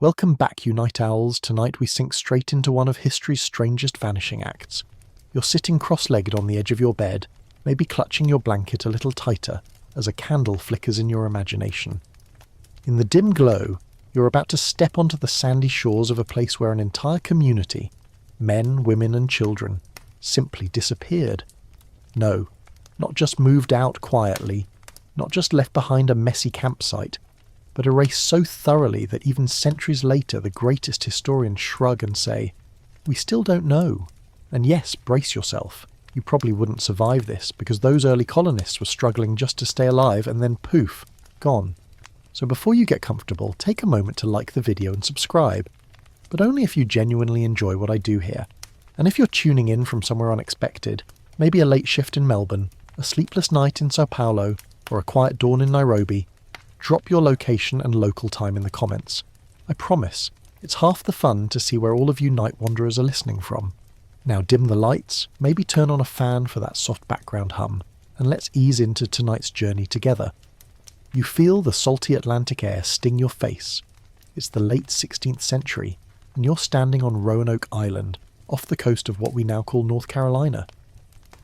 Welcome back, you night owls. Tonight we sink straight into one of history's strangest vanishing acts. You're sitting cross-legged on the edge of your bed, maybe clutching your blanket a little tighter as a candle flickers in your imagination. In the dim glow, you're about to step onto the sandy shores of a place where an entire community, men, women and children, simply disappeared. No, not just moved out quietly, not just left behind a messy campsite, but erased so thoroughly that even centuries later the greatest historians shrug and say, "We still don't know." And yes, brace yourself. You probably wouldn't survive this, because those early colonists were struggling just to stay alive and then poof, gone. So before you get comfortable, take a moment to like the video and subscribe, but only if you genuinely enjoy what I do here. And if you're tuning in from somewhere unexpected, maybe a late shift in Melbourne, a sleepless night in Sao Paulo, or a quiet dawn in Nairobi, drop your location and local time in the comments. I promise, it's half the fun to see where all of you night wanderers are listening from. Now dim the lights, maybe turn on a fan for that soft background hum, and let's ease into tonight's journey together. You feel the salty Atlantic air sting your face. It's the late 16th century, and you're standing on Roanoke Island, off the coast of what we now call North Carolina.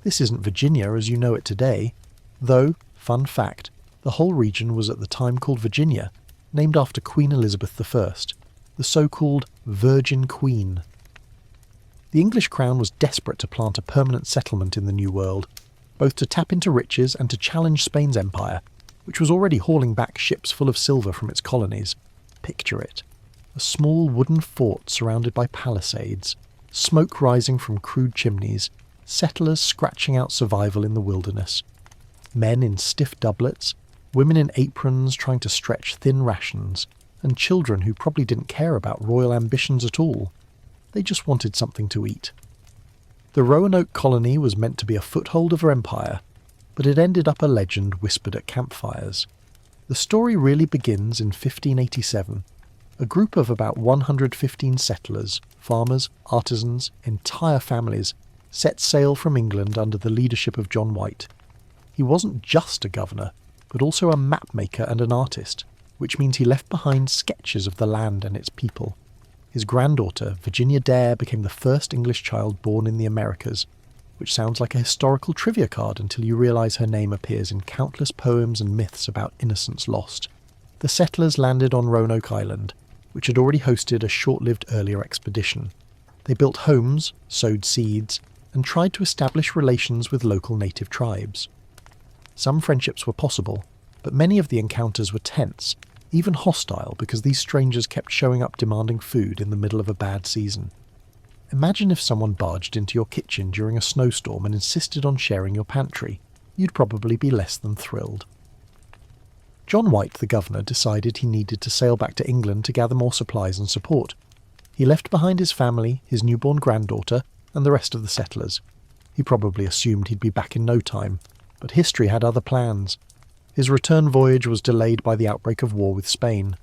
This isn't Virginia as you know it today, though, fun fact, the whole region was at the time called Virginia, named after Queen Elizabeth I, the so-called Virgin Queen. The English crown was desperate to plant a permanent settlement in the New World, both to tap into riches and to challenge Spain's empire, which was already hauling back ships full of silver from its colonies. Picture it. A small wooden fort surrounded by palisades, smoke rising from crude chimneys, settlers scratching out survival in the wilderness. Men in stiff doublets, women in aprons trying to stretch thin rations, and children who probably didn't care about royal ambitions at all. They just wanted something to eat. The Roanoke colony was meant to be a foothold of her empire, but it ended up a legend whispered at campfires. The story really begins in 1587. A group of about 115 settlers, farmers, artisans, entire families, set sail from England under the leadership of John White. He wasn't just a governor, but also a mapmaker and an artist, which means he left behind sketches of the land and its people. His granddaughter, Virginia Dare, became the first English child born in the Americas, which sounds like a historical trivia card until you realise her name appears in countless poems and myths about innocence lost. The settlers landed on Roanoke Island, which had already hosted a short-lived earlier expedition. They built homes, sowed seeds, and tried to establish relations with local native tribes. Some friendships were possible, but many of the encounters were tense, even hostile, because these strangers kept showing up demanding food in the middle of a bad season. Imagine if someone barged into your kitchen during a snowstorm and insisted on sharing your pantry. You'd probably be less than thrilled. John White, the governor, decided he needed to sail back to England to gather more supplies and support. He left behind his family, his newborn granddaughter, and the rest of the settlers. He probably assumed he'd be back in no time, but history had other plans. His return voyage was delayed by the outbreak of war with Spain.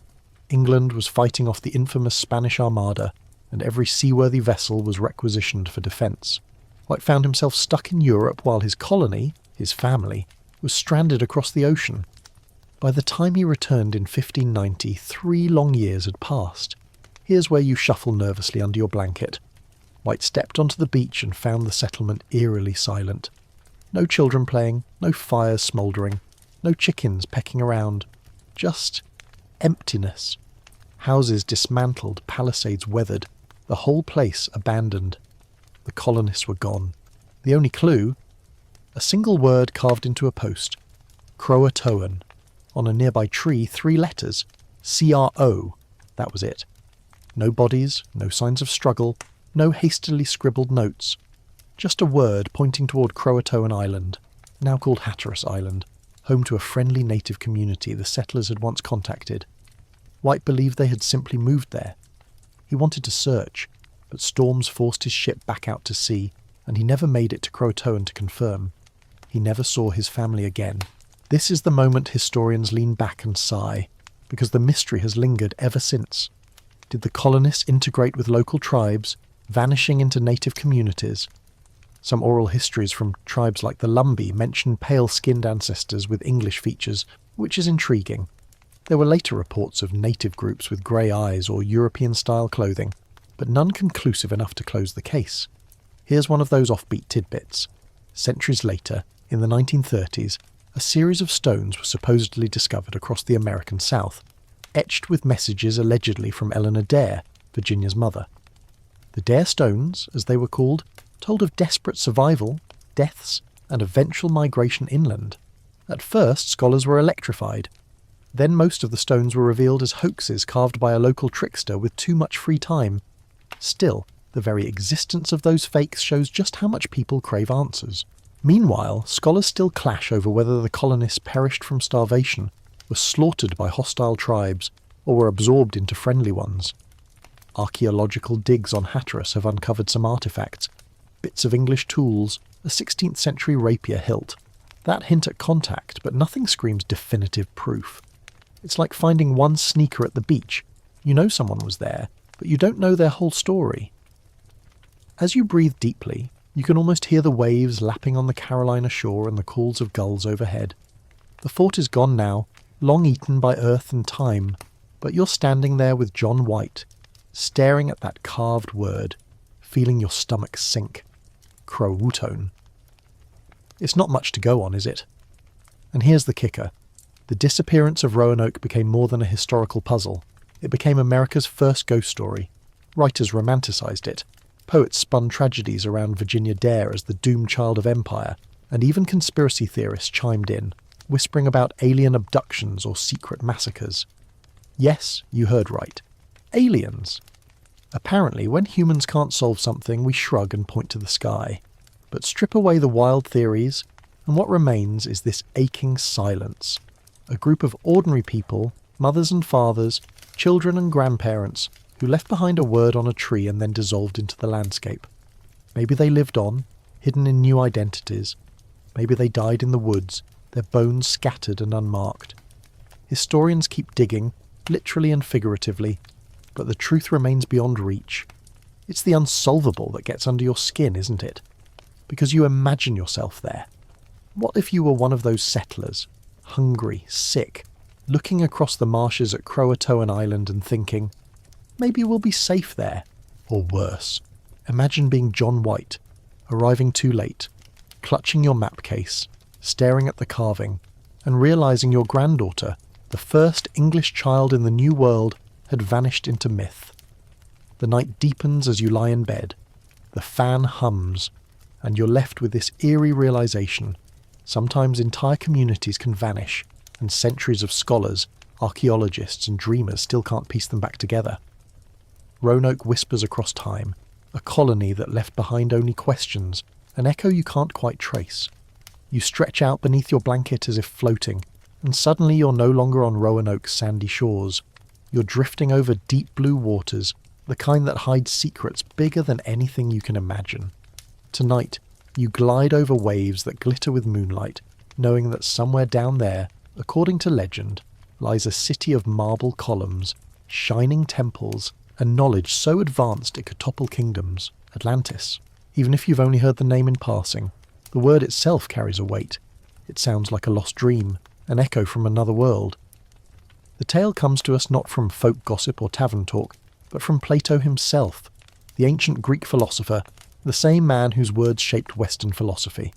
England was fighting off the infamous Spanish Armada, and every seaworthy vessel was requisitioned for defence. White found himself stuck in Europe while his colony, his family, was stranded across the ocean. By the time he returned in 1590, 3 long years had passed. Here's where you shuffle nervously under your blanket. White stepped onto the beach and found the settlement eerily silent. No children playing, no fires smouldering, no chickens pecking around. Just emptiness. Houses dismantled, palisades weathered, the whole place abandoned. The colonists were gone. The only clue? A single word carved into a post. Croatoan. On a nearby tree, 3 letters. CRO. That was it. No bodies, no signs of struggle, no hastily scribbled notes. Just a word pointing toward Croatoan Island, now called Hatteras Island, home to a friendly native community the settlers had once contacted. White believed they had simply moved there. He wanted to search, but storms forced his ship back out to sea, and he never made it to Croatoan to confirm. He never saw his family again. This is the moment historians lean back and sigh, because the mystery has lingered ever since. Did the colonists integrate with local tribes, vanishing into native communities? Some oral histories from tribes like the Lumbee mention pale-skinned ancestors with English features, which is intriguing. There were later reports of native groups with grey eyes or European-style clothing, but none conclusive enough to close the case. Here's one of those offbeat tidbits. Centuries later, in the 1930s, a series of stones were supposedly discovered across the American South, etched with messages allegedly from Eleanor Dare, Virginia's mother. The Dare stones, as they were called, told of desperate survival, deaths, and eventual migration inland. At first, scholars were electrified. Then most of the stones were revealed as hoaxes carved by a local trickster with too much free time. Still, the very existence of those fakes shows just how much people crave answers. Meanwhile, scholars still clash over whether the colonists perished from starvation, were slaughtered by hostile tribes, or were absorbed into friendly ones. Archaeological digs on Hatteras have uncovered some artefacts, bits of English tools, a 16th century rapier hilt. That hint at contact, but nothing screams definitive proof. It's like finding one sneaker at the beach. You know someone was there, but you don't know their whole story. As you breathe deeply, you can almost hear the waves lapping on the Carolina shore and the calls of gulls overhead. The fort is gone now, long eaten by earth and time, but you're standing there with John White, staring at that carved word, feeling your stomach sink. Crowwootone. It's not much to go on, is it? And here's the kicker. The disappearance of Roanoke became more than a historical puzzle. It became America's first ghost story. Writers romanticised it. Poets spun tragedies around Virginia Dare as the doomed child of empire, and even conspiracy theorists chimed in, whispering about alien abductions or secret massacres. Yes, you heard right. Aliens. Apparently, when humans can't solve something, we shrug and point to the sky. But strip away the wild theories, and what remains is this aching silence. A group of ordinary people, mothers and fathers, children and grandparents, who left behind a word on a tree and then dissolved into the landscape. Maybe they lived on, hidden in new identities. Maybe they died in the woods, their bones scattered and unmarked. Historians keep digging, literally and figuratively, but the truth remains beyond reach. It's the unsolvable that gets under your skin, isn't it? Because you imagine yourself there. What if you were one of those settlers, hungry, sick, looking across the marshes at Croatoan Island and thinking, maybe we'll be safe there, or worse. Imagine being John White, arriving too late, clutching your map case, staring at the carving, and realising your granddaughter, the first English child in the New World, had vanished into myth. The night deepens as you lie in bed, the fan hums, and you're left with this eerie realisation. Sometimes entire communities can vanish, and centuries of scholars, archaeologists and dreamers still can't piece them back together. Roanoke whispers across time, a colony that left behind only questions, an echo you can't quite trace. You stretch out beneath your blanket as if floating, and suddenly you're no longer on Roanoke's sandy shores. You're drifting over deep blue waters, the kind that hide secrets bigger than anything you can imagine. Tonight, you glide over waves that glitter with moonlight, knowing that somewhere down there, according to legend, lies a city of marble columns, shining temples, and knowledge so advanced it could topple kingdoms, Atlantis. Even if you've only heard the name in passing, the word itself carries a weight. It sounds like a lost dream, an echo from another world. The tale comes to us not from folk gossip or tavern talk, but from Plato himself, the ancient Greek philosopher, the same man whose words shaped Western philosophy.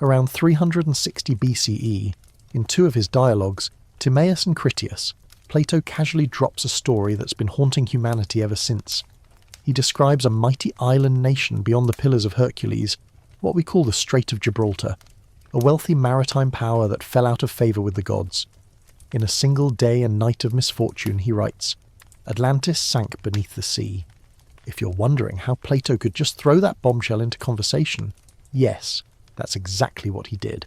Around 360 BCE, in two of his dialogues, Timaeus and Critias, Plato casually drops a story that's been haunting humanity ever since. He describes a mighty island nation beyond the Pillars of Hercules, what we call the Strait of Gibraltar, a wealthy maritime power that fell out of favour with the gods. In a single day and night of misfortune, he writes, Atlantis sank beneath the sea. If you're wondering how Plato could just throw that bombshell into conversation, yes, that's exactly what he did.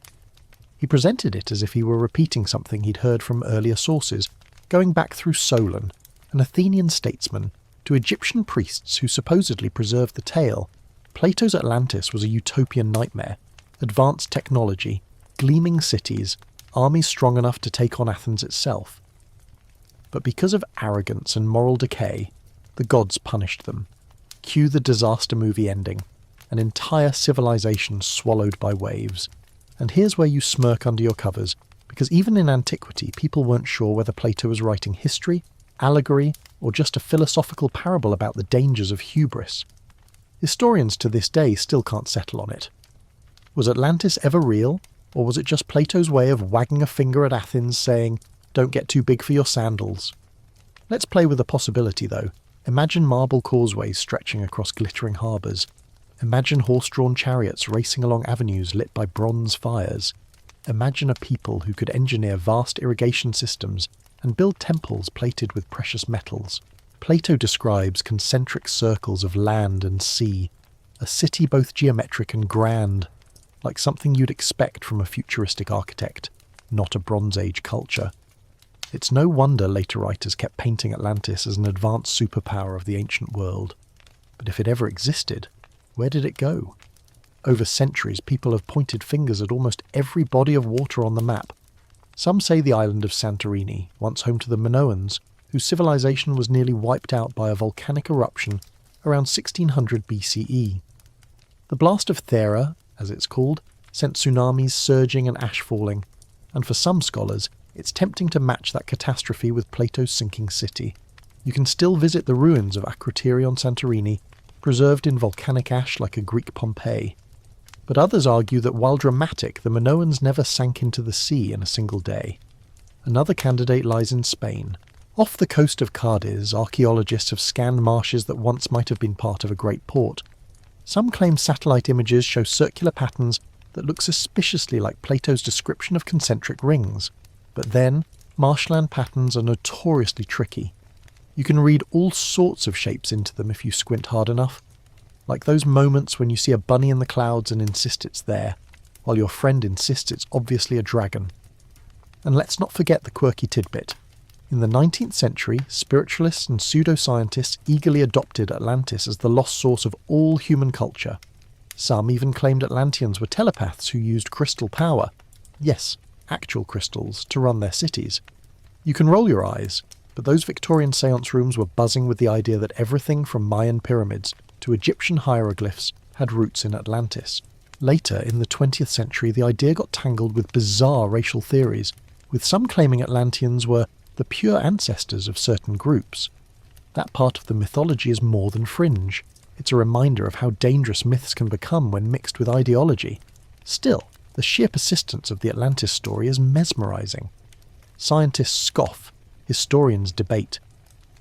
He presented it as if he were repeating something he'd heard from earlier sources, going back through Solon, an Athenian statesman, to Egyptian priests who supposedly preserved the tale. Plato's Atlantis was a utopian nightmare. Advanced technology, gleaming cities, armies strong enough to take on Athens itself. But because of arrogance and moral decay, the gods punished them. Cue the disaster movie ending, an entire civilization swallowed by waves. And here's where you smirk under your covers, because even in antiquity, people weren't sure whether Plato was writing history, allegory, or just a philosophical parable about the dangers of hubris. Historians to this day still can't settle on it. Was Atlantis ever real, or was it just Plato's way of wagging a finger at Athens saying, "Don't get too big for your sandals"? Let's play with a possibility though. Imagine marble causeways stretching across glittering harbours. Imagine horse-drawn chariots racing along avenues lit by bronze fires. Imagine a people who could engineer vast irrigation systems and build temples plated with precious metals. Plato describes concentric circles of land and sea, a city both geometric and grand, like something you'd expect from a futuristic architect, not a Bronze Age culture. It's no wonder later writers kept painting Atlantis as an advanced superpower of the ancient world. But if it ever existed, where did it go? Over centuries, people have pointed fingers at almost every body of water on the map. Some say the island of Santorini, once home to the Minoans, whose civilization was nearly wiped out by a volcanic eruption around 1600 BCE. The blast of Thera, as it's called, sent tsunamis surging and ash falling, and for some scholars, it's tempting to match that catastrophe with Plato's sinking city. You can still visit the ruins of Akrotiri on Santorini, preserved in volcanic ash like a Greek Pompeii. But others argue that while dramatic, the Minoans never sank into the sea in a single day. Another candidate lies in Spain. Off the coast of Cadiz, archaeologists have scanned marshes that once might have been part of a great port. Some claim satellite images show circular patterns that look suspiciously like Plato's description of concentric rings. But then, marshland patterns are notoriously tricky. You can read all sorts of shapes into them if you squint hard enough. Like those moments when you see a bunny in the clouds and insist it's there, while your friend insists it's obviously a dragon. And let's not forget the quirky tidbit. In the 19th century, spiritualists and pseudoscientists eagerly adopted Atlantis as the lost source of all human culture. Some even claimed Atlanteans were telepaths who used crystal power. Yes, actual crystals, to run their cities. You can roll your eyes, but those Victorian seance rooms were buzzing with the idea that everything from Mayan pyramids to Egyptian hieroglyphs had roots in Atlantis. Later, in the 20th century, the idea got tangled with bizarre racial theories, with some claiming Atlanteans were the pure ancestors of certain groups. That part of the mythology is more than fringe. It's a reminder of how dangerous myths can become when mixed with ideology. Still, the sheer persistence of the Atlantis story is mesmerizing. Scientists scoff, historians debate,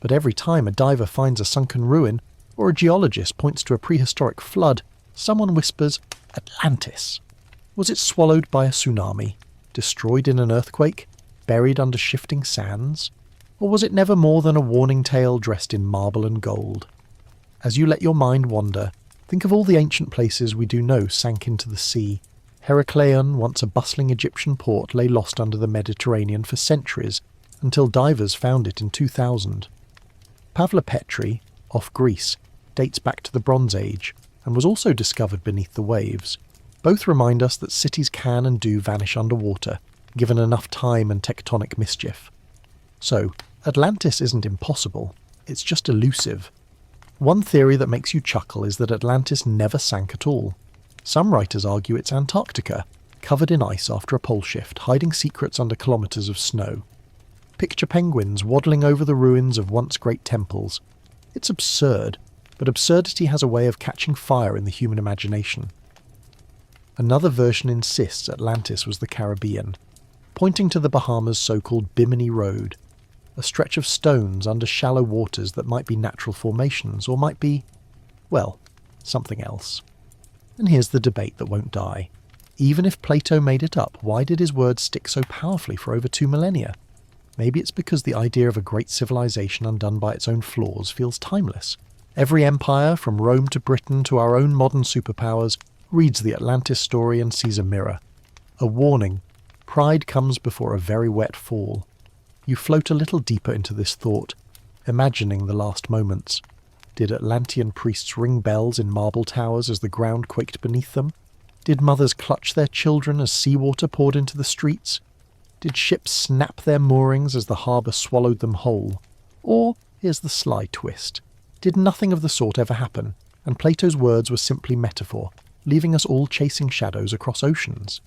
but every time a diver finds a sunken ruin, or a geologist points to a prehistoric flood, someone whispers, "Atlantis." Was it swallowed by a tsunami, destroyed in an earthquake, buried under shifting sands? Or was it never more than a warning tale dressed in marble and gold? As you let your mind wander, think of all the ancient places we do know sank into the sea. Herakleion, once a bustling Egyptian port, lay lost under the Mediterranean for centuries, until divers found it in 2000. Pavlopetri, off Greece, dates back to the Bronze Age, and was also discovered beneath the waves. Both remind us that cities can and do vanish underwater, given enough time and tectonic mischief. So, Atlantis isn't impossible, it's just elusive. One theory that makes you chuckle is that Atlantis never sank at all. Some writers argue it's Antarctica, covered in ice after a pole shift, hiding secrets under kilometres of snow. Picture penguins waddling over the ruins of once great temples. It's absurd, but absurdity has a way of catching fire in the human imagination. Another version insists Atlantis was the Caribbean, pointing to the Bahamas' so-called Bimini Road, a stretch of stones under shallow waters that might be natural formations, or might be, well, something else. And here's the debate that won't die. Even if Plato made it up, why did his words stick so powerfully for over 2 millennia? Maybe it's because the idea of a great civilization undone by its own flaws feels timeless. Every empire, from Rome to Britain to our own modern superpowers, reads the Atlantis story and sees a mirror. A warning. Pride comes before a very wet fall. You float a little deeper into this thought, imagining the last moments. Did Atlantean priests ring bells in marble towers as the ground quaked beneath them? Did mothers clutch their children as seawater poured into the streets? Did ships snap their moorings as the harbour swallowed them whole? Or, here's the sly twist, did nothing of the sort ever happen, and Plato's words were simply metaphor, leaving us all chasing shadows across oceans?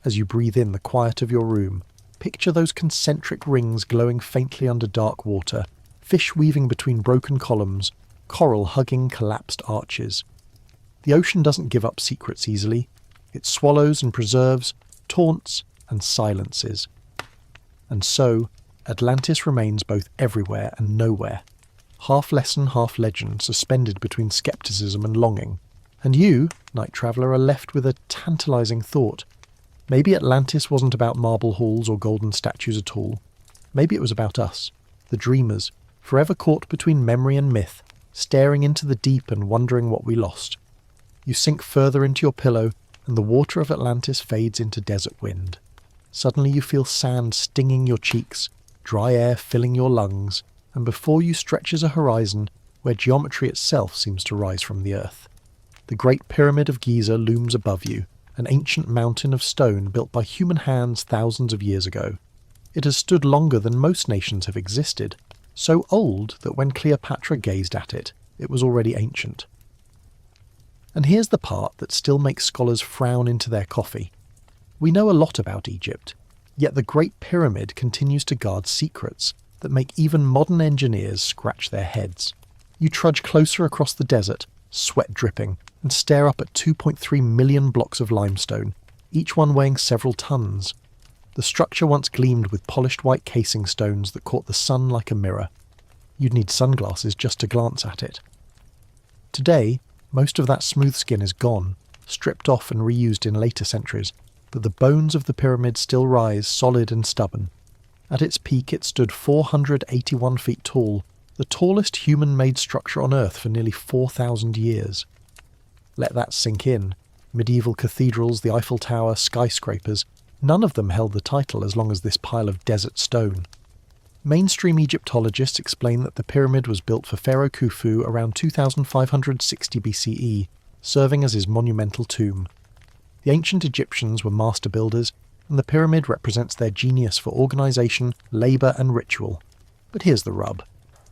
As you breathe in the quiet of your room, Picture those concentric rings glowing faintly under dark water, fish weaving between broken columns, coral hugging collapsed arches. The ocean doesn't give up secrets easily. It swallows and preserves, taunts and silences. And so, Atlantis remains both everywhere and nowhere. Half lesson, half legend, suspended between skepticism and longing. And you, night traveller, are left with a tantalising thought. Maybe Atlantis wasn't about marble halls or golden statues at all. Maybe it was about us, the dreamers, forever caught between memory and myth, staring into the deep and wondering what we lost. You sink further into your pillow, and the water of Atlantis fades into desert wind. Suddenly you feel sand stinging your cheeks, dry air filling your lungs, and before you stretches a horizon where geometry itself seems to rise from the earth. The Great Pyramid of Giza looms above you, an ancient mountain of stone built by human hands thousands of years ago. It has stood longer than most nations have existed, so old that when Cleopatra gazed at it, it was already ancient. And here's the part that still makes scholars frown into their coffee. We know a lot about Egypt, yet the Great Pyramid continues to guard secrets that make even modern engineers scratch their heads. You trudge closer across the desert, sweat dripping, and stare up at 2.3 million blocks of limestone, each one weighing several tons. The structure once gleamed with polished white casing stones that caught the sun like a mirror. You'd need sunglasses just to glance at it. Today, most of that smooth skin is gone, stripped off and reused in later centuries, but the bones of the pyramid still rise solid and stubborn. At its peak it stood 481 feet tall, the tallest human-made structure on Earth for nearly 4,000 years. Let that sink in. Medieval cathedrals, the Eiffel Tower, skyscrapers, none of them held the title as long as this pile of desert stone. Mainstream Egyptologists explain that the pyramid was built for Pharaoh Khufu around 2560 BCE, serving as his monumental tomb. The ancient Egyptians were master builders, and the pyramid represents their genius for organisation, labour and ritual. But here's the rub.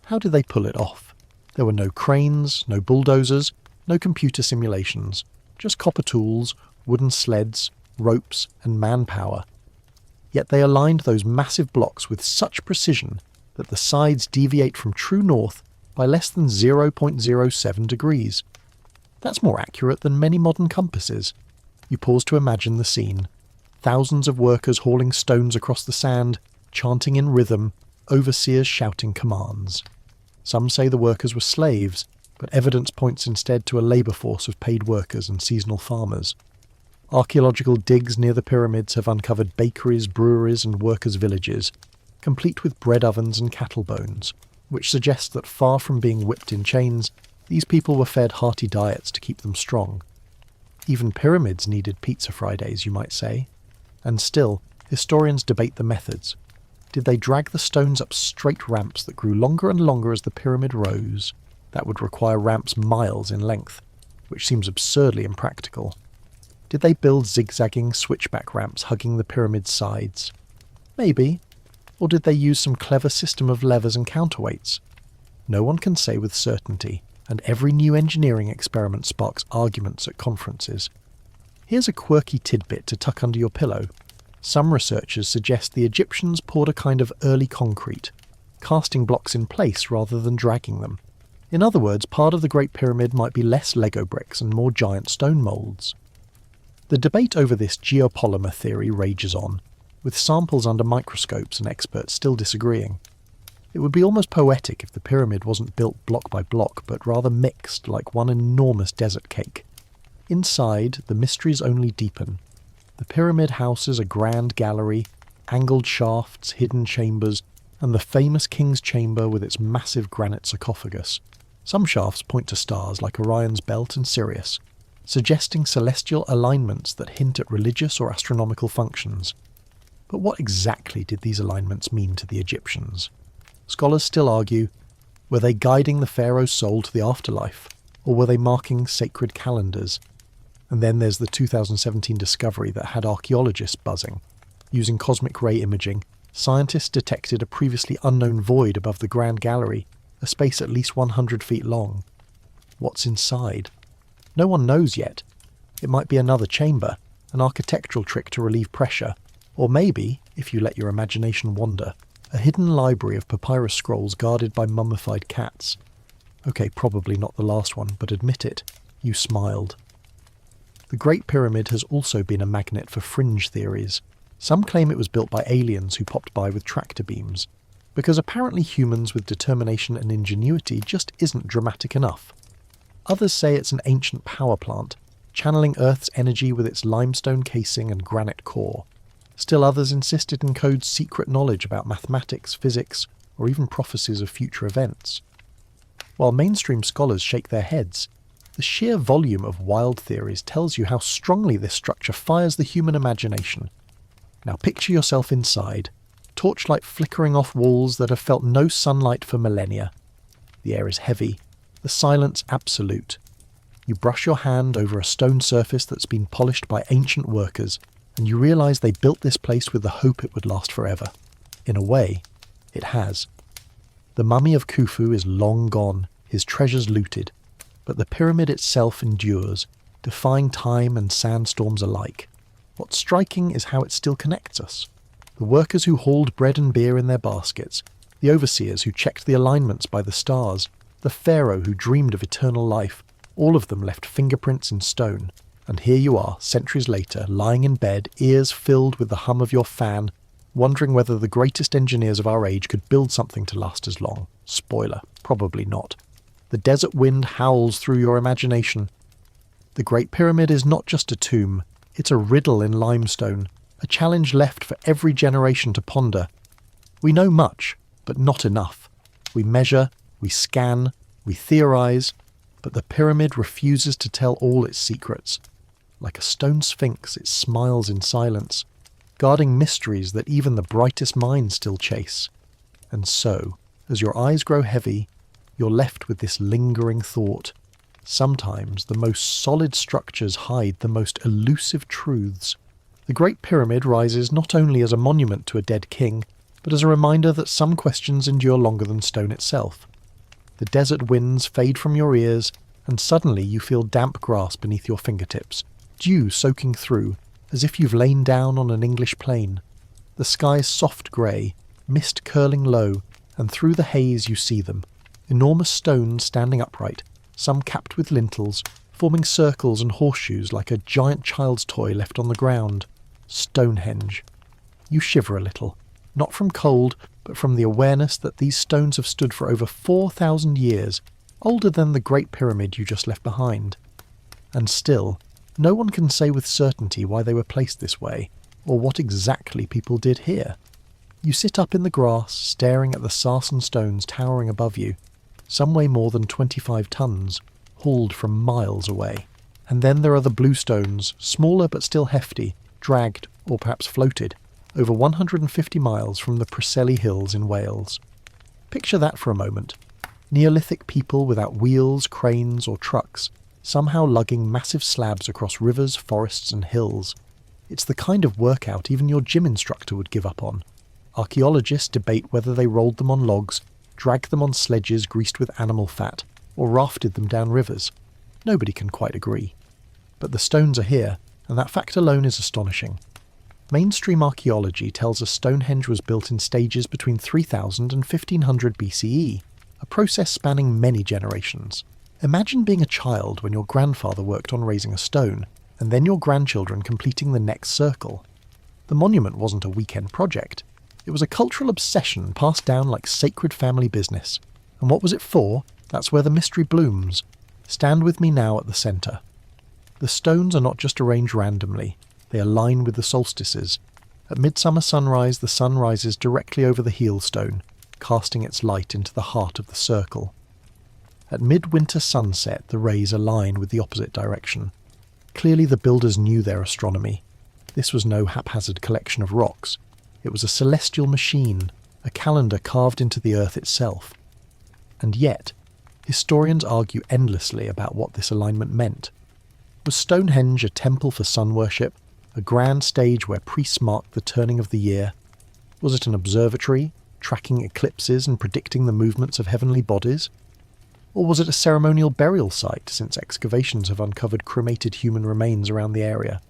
How did they pull it off? There were no cranes, no bulldozers, no computer simulations, just copper tools, wooden sleds, ropes and manpower. Yet they aligned those massive blocks with such precision that the sides deviate from true north by less than 0.07 degrees. That's more accurate than many modern compasses. You pause to imagine the scene. Thousands of workers hauling stones across the sand, chanting in rhythm, overseers shouting commands. Some say the workers were slaves, but evidence points instead to a labour force of paid workers and seasonal farmers. Archaeological digs near the pyramids have uncovered bakeries, breweries and workers' villages, complete with bread ovens and cattle bones, which suggests that far from being whipped in chains, these people were fed hearty diets to keep them strong. Even pyramids needed pizza Fridays, you might say. And still, historians debate the methods. Did they drag the stones up straight ramps that grew longer and longer as the pyramid rose? That would require ramps miles in length, which seems absurdly impractical. Did they build zigzagging switchback ramps hugging the pyramid's sides? Maybe. Or did they use some clever system of levers and counterweights? No one can say with certainty, and every new engineering experiment sparks arguments at conferences. Here's a quirky tidbit to tuck under your pillow. Some researchers suggest the Egyptians poured a kind of early concrete, casting blocks in place rather than dragging them. In other words, part of the Great Pyramid might be less Lego bricks and more giant stone moulds. The debate over this geopolymer theory rages on, with samples under microscopes and experts still disagreeing. It would be almost poetic if the pyramid wasn't built block by block, but rather mixed like one enormous desert cake. Inside, the mysteries only deepen. The pyramid houses a grand gallery, angled shafts, hidden chambers, and the famous king's chamber with its massive granite sarcophagus. Some shafts point to stars like Orion's belt and Sirius, suggesting celestial alignments that hint at religious or astronomical functions. But what exactly did these alignments mean to the Egyptians? Scholars still argue, were they guiding the pharaoh's soul to the afterlife, or were they marking sacred calendars? And then there's the 2017 discovery that had archaeologists buzzing. Using cosmic ray imaging, scientists detected a previously unknown void above the Grand Gallery, a space at least 100 feet long. What's inside? No one knows yet. It might be another chamber, an architectural trick to relieve pressure, or maybe if you let your imagination wander, a hidden library of papyrus scrolls guarded by mummified cats. Okay, probably not the last one, but admit it, you smiled. The Great Pyramid has also been a magnet for fringe theories. Some claim it was built by aliens who popped by with tractor beams, because apparently humans with determination and ingenuity just isn't dramatic enough. Others say it's an ancient power plant, channeling Earth's energy with its limestone casing and granite core. Still others insist it encodes secret knowledge about mathematics, physics, or even prophecies of future events. While mainstream scholars shake their heads, the sheer volume of wild theories tells you how strongly this structure fires the human imagination. Now picture yourself inside, torchlight flickering off walls that have felt no sunlight for millennia. The air is heavy, the silence absolute. You brush your hand over a stone surface that's been polished by ancient workers, and you realise they built this place with the hope it would last forever. In a way, it has. The mummy of Khufu is long gone, his treasures looted, but the pyramid itself endures, defying time and sandstorms alike. What's striking is how it still connects us. The workers who hauled bread and beer in their baskets, the overseers who checked the alignments by the stars, the pharaoh who dreamed of eternal life, all of them left fingerprints in stone. And here you are, centuries later, lying in bed, ears filled with the hum of your fan, wondering whether the greatest engineers of our age could build something to last as long. Spoiler, probably not. The desert wind howls through your imagination. The Great Pyramid is not just a tomb, it's a riddle in limestone, a challenge left for every generation to ponder. We know much, but not enough. We measure, we scan, we theorise, but the pyramid refuses to tell all its secrets. Like a stone sphinx, it smiles in silence, guarding mysteries that even the brightest minds still chase. And so, as your eyes grow heavy, you're left with this lingering thought. Sometimes the most solid structures hide the most elusive truths. The Great Pyramid rises not only as a monument to a dead king, but as a reminder that some questions endure longer than stone itself. The desert winds fade from your ears, and suddenly you feel damp grass beneath your fingertips, dew soaking through, as if you've lain down on an English plain. The sky's soft grey, mist curling low, and through the haze you see them. Enormous stones standing upright, some capped with lintels, forming circles and horseshoes like a giant child's toy left on the ground. Stonehenge. You shiver a little, not from cold, but from the awareness that these stones have stood for over 4,000 years, older than the Great Pyramid you just left behind. And still, no one can say with certainty why they were placed this way, or what exactly people did here. You sit up in the grass, staring at the sarsen stones towering above you. Some weigh more than 25 tons, hauled from miles away. And then there are the blue stones, smaller but still hefty, dragged, or perhaps floated, over 150 miles from the Preseli Hills in Wales. Picture that for a moment. Neolithic people without wheels, cranes, or trucks, somehow lugging massive slabs across rivers, forests, and hills. It's the kind of workout even your gym instructor would give up on. Archaeologists debate whether they rolled them on logs, dragged them on sledges greased with animal fat, or rafted them down rivers. Nobody can quite agree. But the stones are here, and that fact alone is astonishing. Mainstream archaeology tells us Stonehenge was built in stages between 3000 and 1500 BCE, a process spanning many generations. Imagine being a child when your grandfather worked on raising a stone, and then your grandchildren completing the next circle. The monument wasn't a weekend project. It was a cultural obsession passed down like sacred family business. And what was it for? That's where the mystery blooms. Stand with me now at the centre. The stones are not just arranged randomly. They align with the solstices. At midsummer sunrise, the sun rises directly over the heel stone, casting its light into the heart of the circle. At midwinter sunset, the rays align with the opposite direction. Clearly the builders knew their astronomy. This was no haphazard collection of rocks. It was a celestial machine, a calendar carved into the earth itself. And yet, historians argue endlessly about what this alignment meant. Was Stonehenge a temple for sun worship, a grand stage where priests marked the turning of the year? Was it an observatory, tracking eclipses and predicting the movements of heavenly bodies? Or was it a ceremonial burial site, since excavations have uncovered cremated human remains around the area?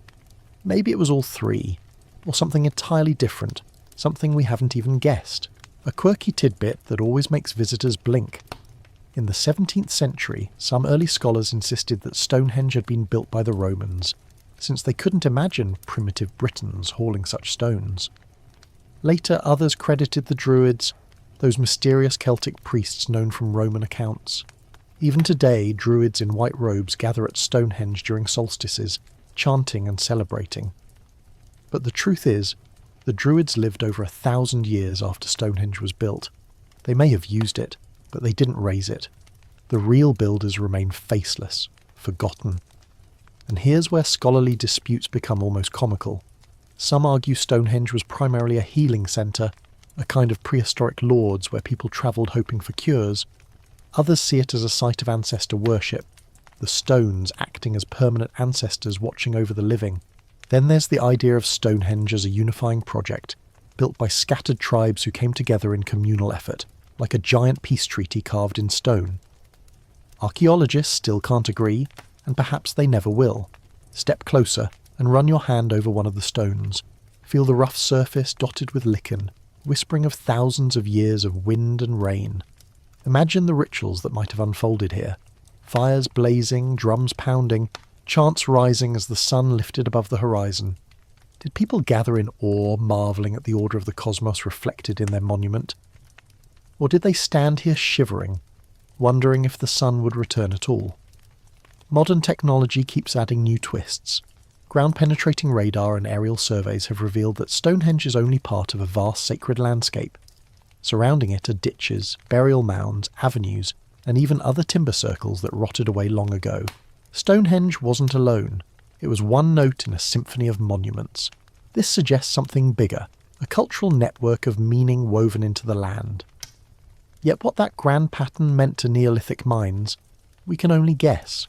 Maybe it was all three, or something entirely different, something we haven't even guessed, a quirky tidbit that always makes visitors blink. In the 17th century, some early scholars insisted that Stonehenge had been built by the Romans, since they couldn't imagine primitive Britons hauling such stones. Later, others credited the Druids, those mysterious Celtic priests known from Roman accounts. Even today, Druids in white robes gather at Stonehenge during solstices, chanting and celebrating. But the truth is, the Druids lived over 1,000 years after Stonehenge was built. They may have used it, but they didn't raise it. The real builders remain faceless, forgotten. And here's where scholarly disputes become almost comical. Some argue Stonehenge was primarily a healing centre, a kind of prehistoric Lourdes where people travelled hoping for cures. Others see it as a site of ancestor worship, the stones acting as permanent ancestors watching over the living. Then there's the idea of Stonehenge as a unifying project, built by scattered tribes who came together in communal effort, like a giant peace treaty carved in stone. Archaeologists still can't agree, and perhaps they never will. Step closer and run your hand over one of the stones. Feel the rough surface dotted with lichen, whispering of thousands of years of wind and rain. Imagine the rituals that might have unfolded here. Fires blazing, drums pounding, chants rising as the sun lifted above the horizon. Did people gather in awe, marvelling at the order of the cosmos reflected in their monument? Or did they stand here shivering, wondering if the sun would return at all? Modern technology keeps adding new twists. Ground-penetrating radar and aerial surveys have revealed that Stonehenge is only part of a vast sacred landscape. Surrounding it are ditches, burial mounds, avenues, and even other timber circles that rotted away long ago. Stonehenge wasn't alone. It was one note in a symphony of monuments. This suggests something bigger, a cultural network of meaning woven into the land. Yet what that grand pattern meant to Neolithic minds, we can only guess.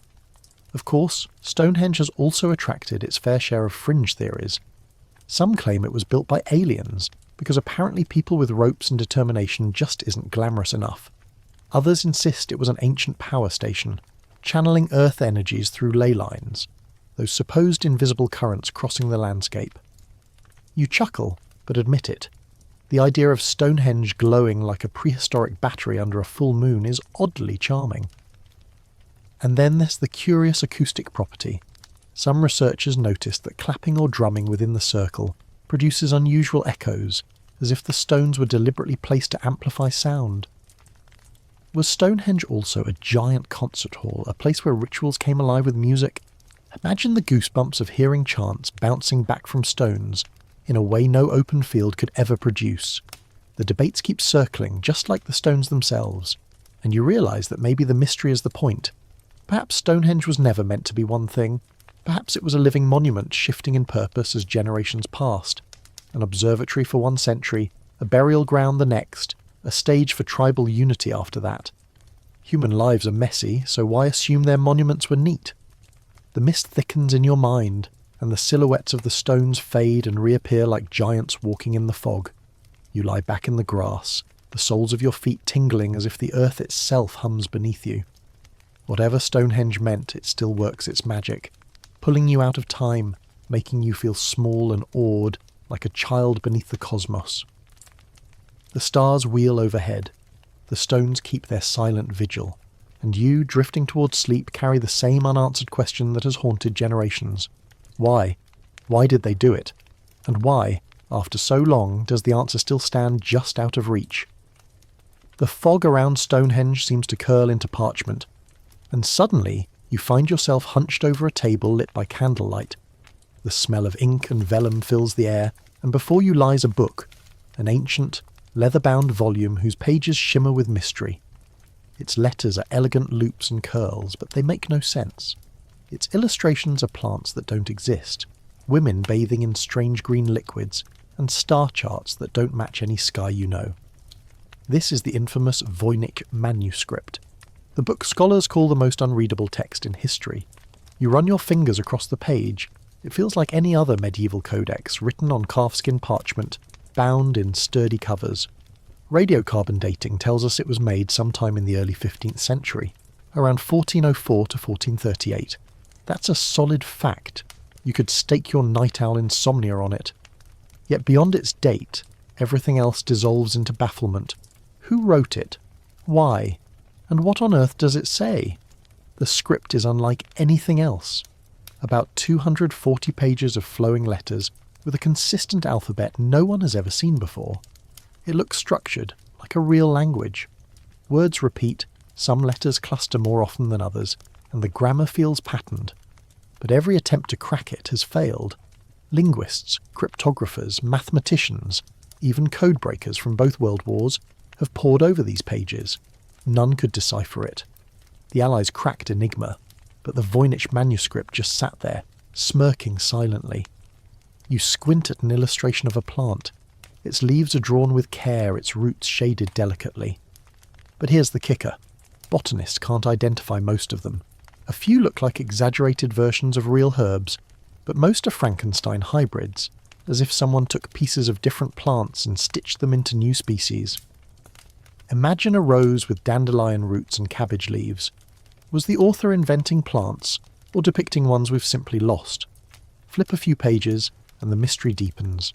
Of course, Stonehenge has also attracted its fair share of fringe theories. Some claim it was built by aliens, because apparently people with ropes and determination just isn't glamorous enough. Others insist it was an ancient power station, channeling earth energies through ley lines, those supposed invisible currents crossing the landscape. You chuckle, but admit it. The idea of Stonehenge glowing like a prehistoric battery under a full moon is oddly charming. And then there's the curious acoustic property. Some researchers noticed that clapping or drumming within the circle produces unusual echoes, as if the stones were deliberately placed to amplify sound. Was Stonehenge also a giant concert hall, a place where rituals came alive with music? Imagine the goosebumps of hearing chants bouncing back from stones in a way no open field could ever produce. The debates keep circling, just like the stones themselves, and you realise that maybe the mystery is the point. Perhaps Stonehenge was never meant to be one thing. Perhaps it was a living monument shifting in purpose as generations passed. An observatory for 1 century, a burial ground the next, a stage for tribal unity after that. Human lives are messy, so why assume their monuments were neat? The mist thickens in your mind, and the silhouettes of the stones fade and reappear like giants walking in the fog. You lie back in the grass, the soles of your feet tingling as if the earth itself hums beneath you. Whatever Stonehenge meant, it still works its magic, pulling you out of time, making you feel small and awed, like a child beneath the cosmos. The stars wheel overhead. The stones keep their silent vigil, and you, drifting towards sleep, carry the same unanswered question that has haunted generations. Why? Why did they do it? And why, after so long, does the answer still stand just out of reach? The fog around Stonehenge seems to curl into parchment, and suddenly you find yourself hunched over a table lit by candlelight. The smell of ink and vellum fills the air, and before you lies a book, an ancient, leather-bound volume whose pages shimmer with mystery. Its letters are elegant loops and curls, but they make no sense. Its illustrations are plants that don't exist, women bathing in strange green liquids, and star charts that don't match any sky you know. This is the infamous Voynich manuscript, the book scholars call the most unreadable text in history. You run your fingers across the page. It feels like any other medieval codex, written on calfskin parchment, bound in sturdy covers. Radiocarbon dating tells us it was made sometime in the early 15th century, around 1404 to 1438. That's a solid fact. You could stake your night owl insomnia on it. Yet beyond its date, Everything else dissolves into bafflement. Who wrote it? Why? And what on earth does it say? The script is unlike anything else. About 240 pages of flowing letters with a consistent alphabet no one has ever seen before. It looks structured, like a real language. Words repeat, some letters cluster more often than others, and the grammar feels patterned. But every attempt to crack it has failed. Linguists, cryptographers, mathematicians, even codebreakers from both world wars have pored over these pages. None could decipher it. The Allies cracked Enigma, but the Voynich manuscript just sat there, smirking silently. You squint at an illustration of a plant. Its leaves are drawn with care, its roots shaded delicately. But here's the kicker. Botanists can't identify most of them. A few look like exaggerated versions of real herbs, but most are Frankenstein hybrids, as if someone took pieces of different plants and stitched them into new species. Imagine a rose with dandelion roots and cabbage leaves. Was the author inventing plants, or depicting ones we've simply lost? Flip a few pages, and the mystery deepens.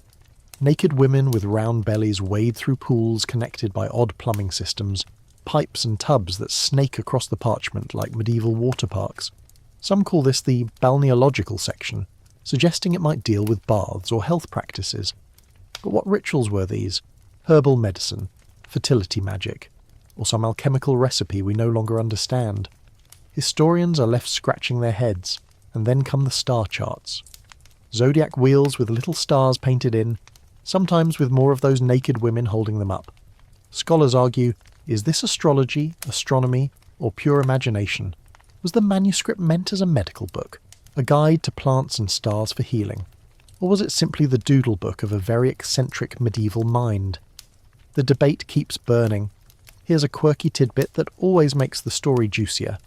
Naked women with round bellies wade through pools connected by odd plumbing systems, pipes and tubs that snake across the parchment like medieval water parks. Some call this the balneological section, suggesting it might deal with baths or health practices. But what rituals were these? Herbal medicine, fertility magic, or some alchemical recipe we no longer understand? Historians are left scratching their heads, and then come the star charts. Zodiac wheels with little stars painted in, sometimes with more of those naked women holding them up. Scholars argue, is this astrology, astronomy, or pure imagination? Was the manuscript meant as a medical book, a guide to plants and stars for healing? Or was it simply the doodle book of a very eccentric medieval mind? The debate keeps burning. Here's a quirky tidbit that always makes the story juicier.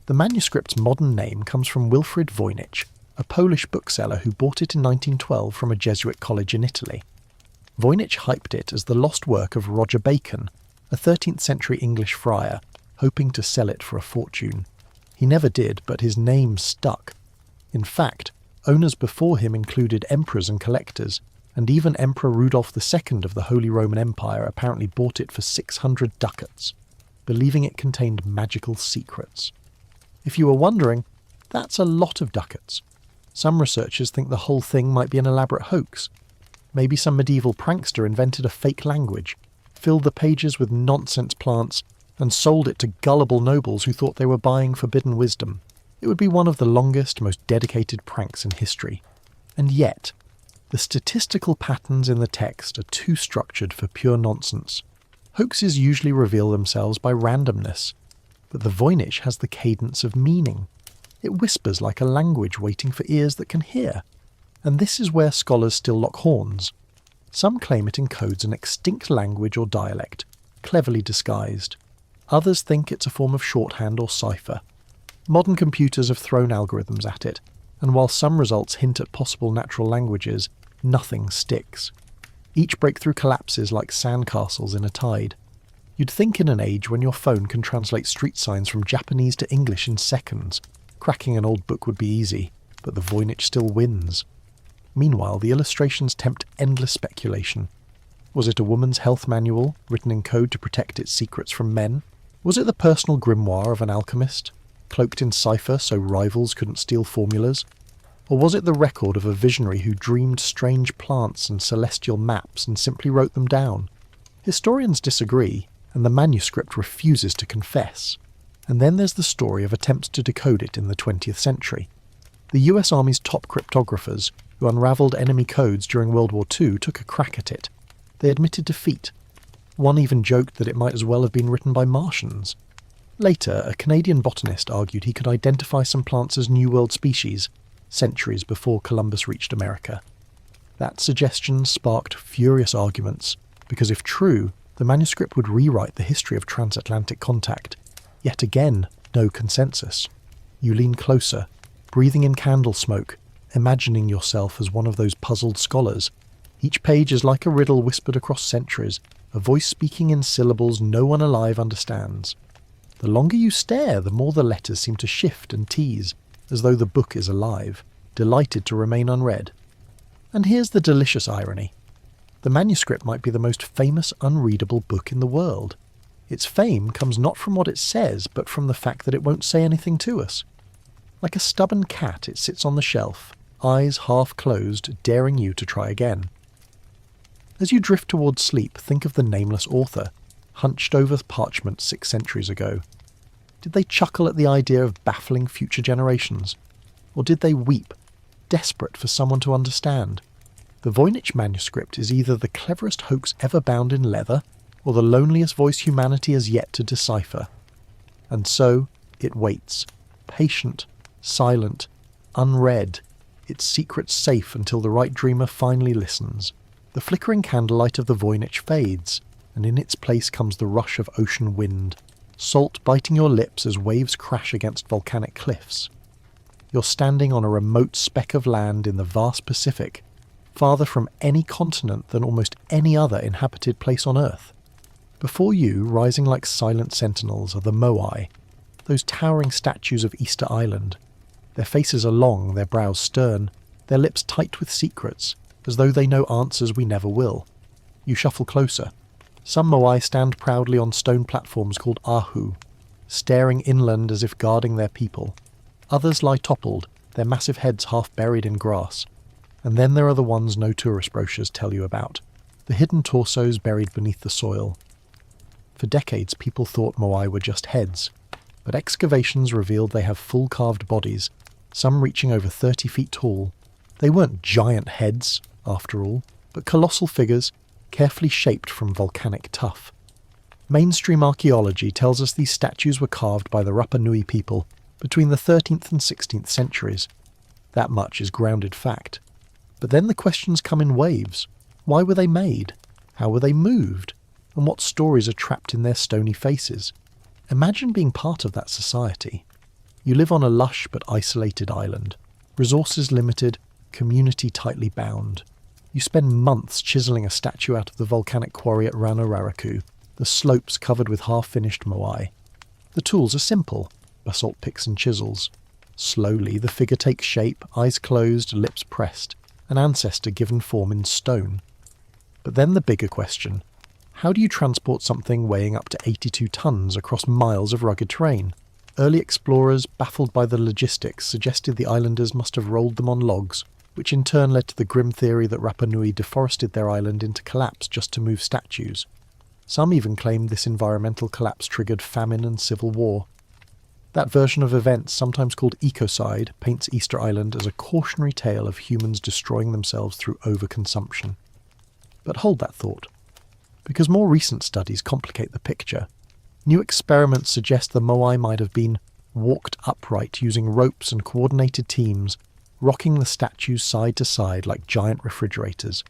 The manuscript's modern name comes from Wilfrid Voynich, a Polish bookseller who bought it in 1912 from a Jesuit college in Italy. Voynich hyped it as the lost work of Roger Bacon, a 13th century English friar, hoping to sell it for a fortune. He never did, but his name stuck. In fact, owners before him included emperors and collectors, and even Emperor Rudolph II of the Holy Roman Empire apparently bought it for 600 ducats, believing it contained magical secrets. If you were wondering, that's a lot of ducats. Some researchers think the whole thing might be an elaborate hoax. Maybe some medieval prankster invented a fake language, filled the pages with nonsense plants, and sold it to gullible nobles who thought they were buying forbidden wisdom. It would be one of the longest, most dedicated pranks in history. And yet, the statistical patterns in the text are too structured for pure nonsense. Hoaxes usually reveal themselves by randomness, but the Voynich has the cadence of meaning. It whispers like a language waiting for ears that can hear. And this is where scholars still lock horns. Some claim it encodes an extinct language or dialect, cleverly disguised. Others think it's a form of shorthand or cipher. Modern computers have thrown algorithms at it, and while some results hint at possible natural languages, nothing sticks. Each breakthrough collapses like sandcastles in a tide. You'd think in an age when your phone can translate street signs from Japanese to English in seconds, cracking an old book would be easy, but the Voynich still wins. Meanwhile, the illustrations tempt endless speculation. Was it a woman's health manual, written in code to protect its secrets from men? Was it the personal grimoire of an alchemist, cloaked in cipher so rivals couldn't steal formulas? Or was it the record of a visionary who dreamed strange plants and celestial maps and simply wrote them down? Historians disagree, and the manuscript refuses to confess. And then there's the story of attempts to decode it in the 20th century. The US Army's top cryptographers, who unravelled enemy codes during World War II, took a crack at it. They admitted defeat. One even joked that it might as well have been written by Martians. Later, a Canadian botanist argued he could identify some plants as New World species, centuries before Columbus reached America. That suggestion sparked furious arguments, because if true, the manuscript would rewrite the history of transatlantic contact. Yet again, no consensus. You lean closer, breathing in candle smoke, imagining yourself as one of those puzzled scholars. Each page is like a riddle whispered across centuries, a voice speaking in syllables no one alive understands. The longer you stare, the more the letters seem to shift and tease, as though the book is alive, delighted to remain unread. And here's the delicious irony. The manuscript might be the most famous unreadable book in the world. Its fame comes not from what it says, but from the fact that it won't say anything to us. Like a stubborn cat, it sits on the shelf, eyes half closed, daring you to try again. As you drift towards sleep, think of the nameless author, hunched over parchment 6 centuries ago. Did they chuckle at the idea of baffling future generations? Or did they weep, desperate for someone to understand? The Voynich manuscript is either the cleverest hoax ever bound in leather, or the loneliest voice humanity has yet to decipher. And so it waits, patient, silent, unread, its secrets safe until the right dreamer finally listens. The flickering candlelight of the Voynich fades, and in its place comes the rush of ocean wind, salt biting your lips as waves crash against volcanic cliffs. You're standing on a remote speck of land in the vast Pacific, farther from any continent than almost any other inhabited place on Earth. Before you, rising like silent sentinels, are the Moai, those towering statues of Easter Island. Their faces are long, their brows stern, their lips tight with secrets, as though they know answers we never will. You shuffle closer. Some Moai stand proudly on stone platforms called ahu, staring inland as if guarding their people. Others lie toppled, their massive heads half buried in grass. And then there are the ones no tourist brochures tell you about, the hidden torsos buried beneath the soil. For decades people thought Moai were just heads, but excavations revealed they have full carved bodies, some reaching over 30 feet tall. They weren't giant heads, after all, but colossal figures, carefully shaped from volcanic tuff. Mainstream archaeology tells us these statues were carved by the Rapa Nui people between the 13th and 16th centuries. That much is grounded fact. But then the questions come in waves. Why were they made? How were they moved? And what stories are trapped in their stony faces? Imagine being part of that society. You live on a lush but isolated island, resources limited, community tightly bound. You spend months chiselling a statue out of the volcanic quarry at Ranararaku, the slopes covered with half-finished moai. The tools are simple, basalt picks and chisels. Slowly the figure takes shape, eyes closed, lips pressed, an ancestor given form in stone. But then the bigger question: how do you transport something weighing up to 82 tons across miles of rugged terrain? Early explorers, baffled by the logistics, suggested the islanders must have rolled them on logs, which in turn led to the grim theory that Rapa Nui deforested their island into collapse just to move statues. Some even claimed this environmental collapse triggered famine and civil war. That version of events, sometimes called ecocide, paints Easter Island as a cautionary tale of humans destroying themselves through overconsumption. But hold that thought, because more recent studies complicate the picture. New experiments suggest the moai might have been walked upright using ropes and coordinated teams, rocking the statues side to side like giant refrigerators.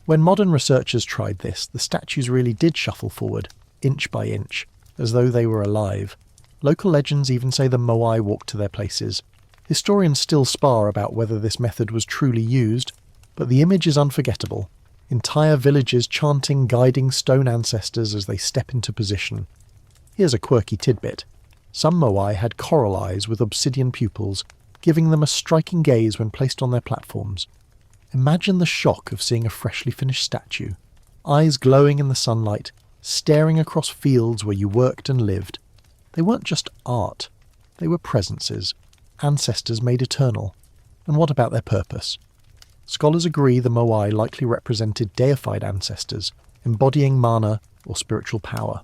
When modern researchers tried this, the statues really did shuffle forward, inch by inch, as though they were alive. Local legends even say the moai walked to their places. Historians still spar about whether this method was truly used, but the image is unforgettable. Entire villages chanting, guiding stone ancestors as they step into position. Here's a quirky tidbit. Some moai had coral eyes with obsidian pupils, giving them a striking gaze when placed on their platforms. Imagine the shock of seeing a freshly finished statue, eyes glowing in the sunlight, staring across fields where you worked and lived. They weren't just art, they were presences, ancestors made eternal. And what about their purpose? Scholars agree the moai likely represented deified ancestors, embodying mana or spiritual power.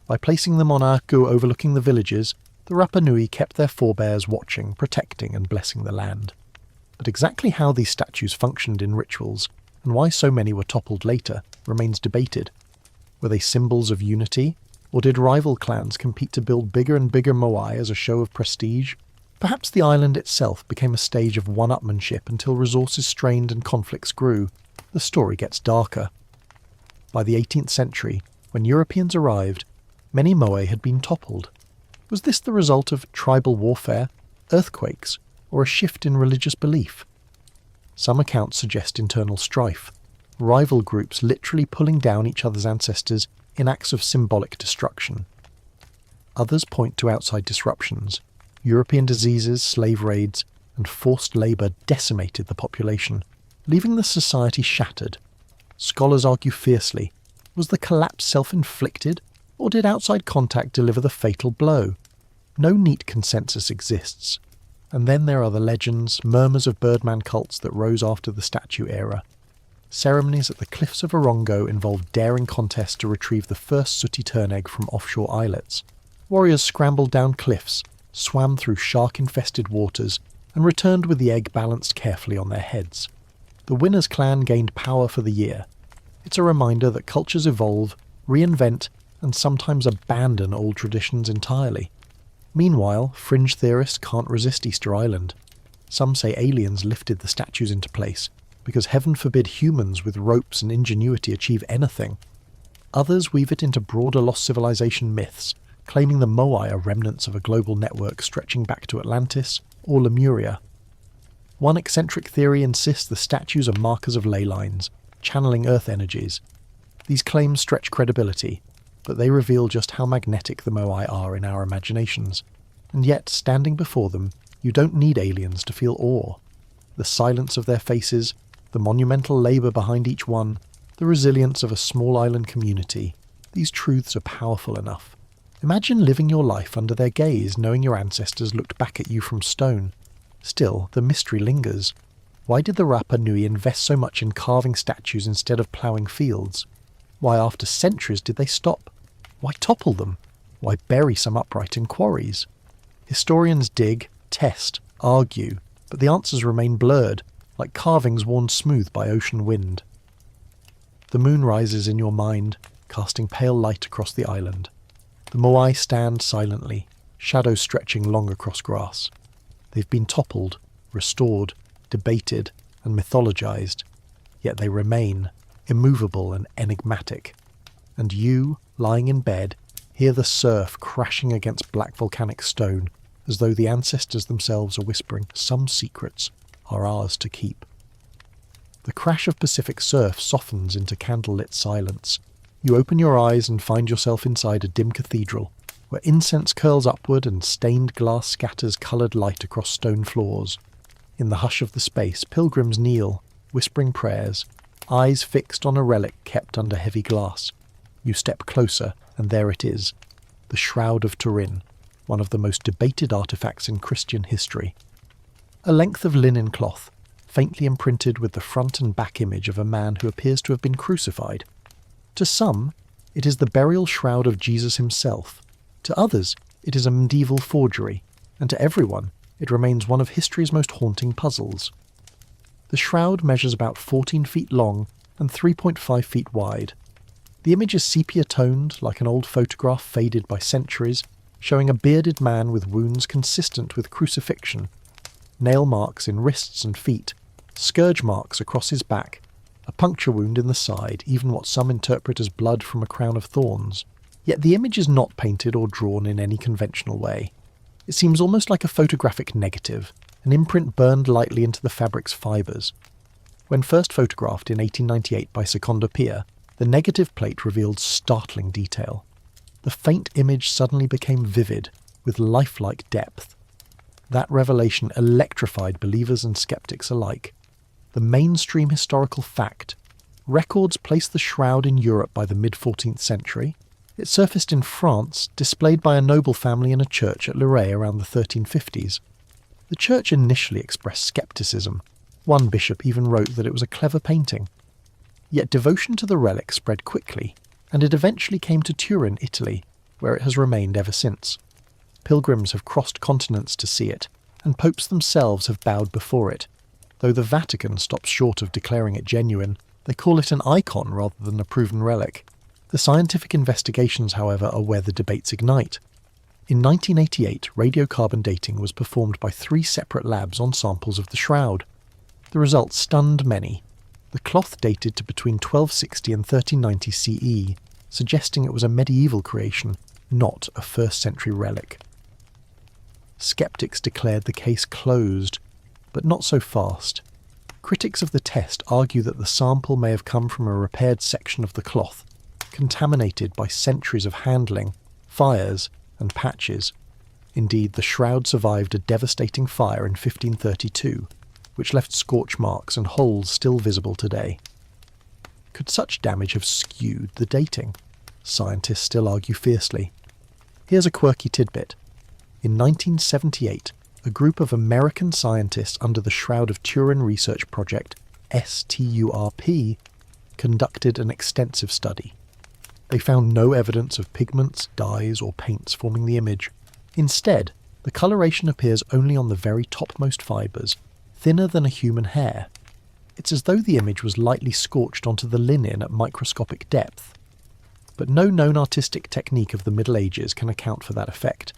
By placing them on aku overlooking the villages, the Rapa Nui kept their forebears watching, protecting and blessing the land. But exactly how these statues functioned in rituals, and why so many were toppled later, remains debated. Were they symbols of unity, or did rival clans compete to build bigger and bigger moai as a show of prestige? Perhaps the island itself became a stage of one-upmanship until resources strained and conflicts grew. The story gets darker. By the 18th century, when Europeans arrived, many moai had been toppled. Was this the result of tribal warfare, earthquakes, or a shift in religious belief? Some accounts suggest internal strife, rival groups literally pulling down each other's ancestors in acts of symbolic destruction. Others point to outside disruptions. European diseases, slave raids, and forced labour decimated the population, leaving the society shattered. Scholars argue fiercely. Was the collapse self-inflicted, or did outside contact deliver the fatal blow? No neat consensus exists. And then there are the legends, murmurs of birdman cults that rose after the statue era. Ceremonies at the cliffs of Orongo involved daring contests to retrieve the first sooty tern egg from offshore islets. Warriors scrambled down cliffs, swam through shark-infested waters, and returned with the egg balanced carefully on their heads. The winner's clan gained power for the year. It's a reminder that cultures evolve, reinvent, and sometimes abandon old traditions entirely. Meanwhile, fringe theorists can't resist Easter Island. Some say aliens lifted the statues into place, because heaven forbid humans with ropes and ingenuity achieve anything. Others weave it into broader lost civilization myths, claiming the Moai are remnants of a global network stretching back to Atlantis or Lemuria. One eccentric theory insists the statues are markers of ley lines, channeling Earth energies. These claims stretch credibility, but they reveal just how magnetic the Moai are in our imaginations. And yet, standing before them, you don't need aliens to feel awe. The silence of their faces, the monumental labour behind each one, the resilience of a small island community, these truths are powerful enough. Imagine living your life under their gaze, knowing your ancestors looked back at you from stone. Still, the mystery lingers. Why did the Rapa Nui invest so much in carving statues instead of ploughing fields? Why, after centuries, did they stop? Why topple them? Why bury some upright in quarries? Historians dig, test, argue, but the answers remain blurred, like carvings worn smooth by ocean wind. The moon rises in your mind, casting pale light across the island. The Moai stand silently, shadows stretching long across grass. They've been toppled, restored, debated, and mythologized, yet they remain, immovable and enigmatic. And you, lying in bed, hear the surf crashing against black volcanic stone, as though the ancestors themselves are whispering some secrets are ours to keep. The crash of Pacific surf softens into candlelit silence. You open your eyes and find yourself inside a dim cathedral, where incense curls upward and stained glass scatters coloured light across stone floors. In the hush of the space, pilgrims kneel, whispering prayers, eyes fixed on a relic kept under heavy glass. You step closer, and there it is, the Shroud of Turin, one of the most debated artefacts in Christian history. A length of linen cloth, faintly imprinted with the front and back image of a man who appears to have been crucified. To some, it is the burial shroud of Jesus himself. To others, it is a medieval forgery, and to everyone, it remains one of history's most haunting puzzles. The shroud measures about 14 feet long and 3.5 feet wide. The image is sepia-toned, like an old photograph faded by centuries, showing a bearded man with wounds consistent with crucifixion, nail marks in wrists and feet, scourge marks across his back, a puncture wound in the side, even what some interpret as blood from a crown of thorns. Yet the image is not painted or drawn in any conventional way. It seems almost like a photographic negative, an imprint burned lightly into the fabric's fibres. When first photographed in 1898 by Secondo Pia, the negative plate revealed startling detail. The faint image suddenly became vivid, with lifelike depth. That revelation electrified believers and skeptics alike. The mainstream historical fact. Records placed the shroud in Europe by the mid-14th century. It surfaced in France, displayed by a noble family in a church at Lorey around the 1350s. The church initially expressed skepticism. One bishop even wrote that it was a clever painting. Yet devotion to the relic spread quickly, and it eventually came to Turin, Italy, where it has remained ever since. Pilgrims have crossed continents to see it, and popes themselves have bowed before it. Though the Vatican stops short of declaring it genuine, they call it an icon rather than a proven relic. The scientific investigations, however, are where the debates ignite. In 1988, radiocarbon dating was performed by 3 separate labs on samples of the shroud. The results stunned many. The cloth dated to between 1260 and 1390 CE, suggesting it was a medieval creation, not a 1st century relic. Skeptics declared the case closed, but not so fast. Critics of the test argue that the sample may have come from a repaired section of the cloth, contaminated by centuries of handling, fires, and patches. Indeed, the shroud survived a devastating fire in 1532, which left scorch marks and holes still visible today. Could such damage have skewed the dating? Scientists still argue fiercely. Here's a quirky tidbit. In 1978, a group of American scientists under the Shroud of Turin research project, STURP, conducted an extensive study. They found no evidence of pigments, dyes, or paints forming the image. Instead, the coloration appears only on the very topmost fibres, thinner than a human hair. It's as though the image was lightly scorched onto the linen at microscopic depth. But no known artistic technique of the Middle Ages can account for that effect.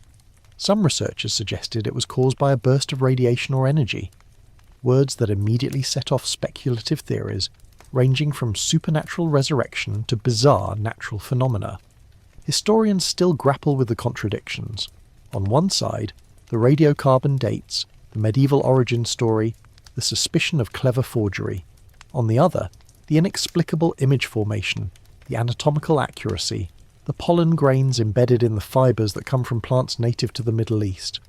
Some researchers suggested it was caused by a burst of radiation or energy, words that immediately set off speculative theories ranging from supernatural resurrection to bizarre natural phenomena. Historians still grapple with the contradictions. On one side, the radiocarbon dates, the medieval origin story, the suspicion of clever forgery. On the other, the inexplicable image formation, the anatomical accuracy, the pollen grains embedded in the fibres that come from plants native to the Middle East.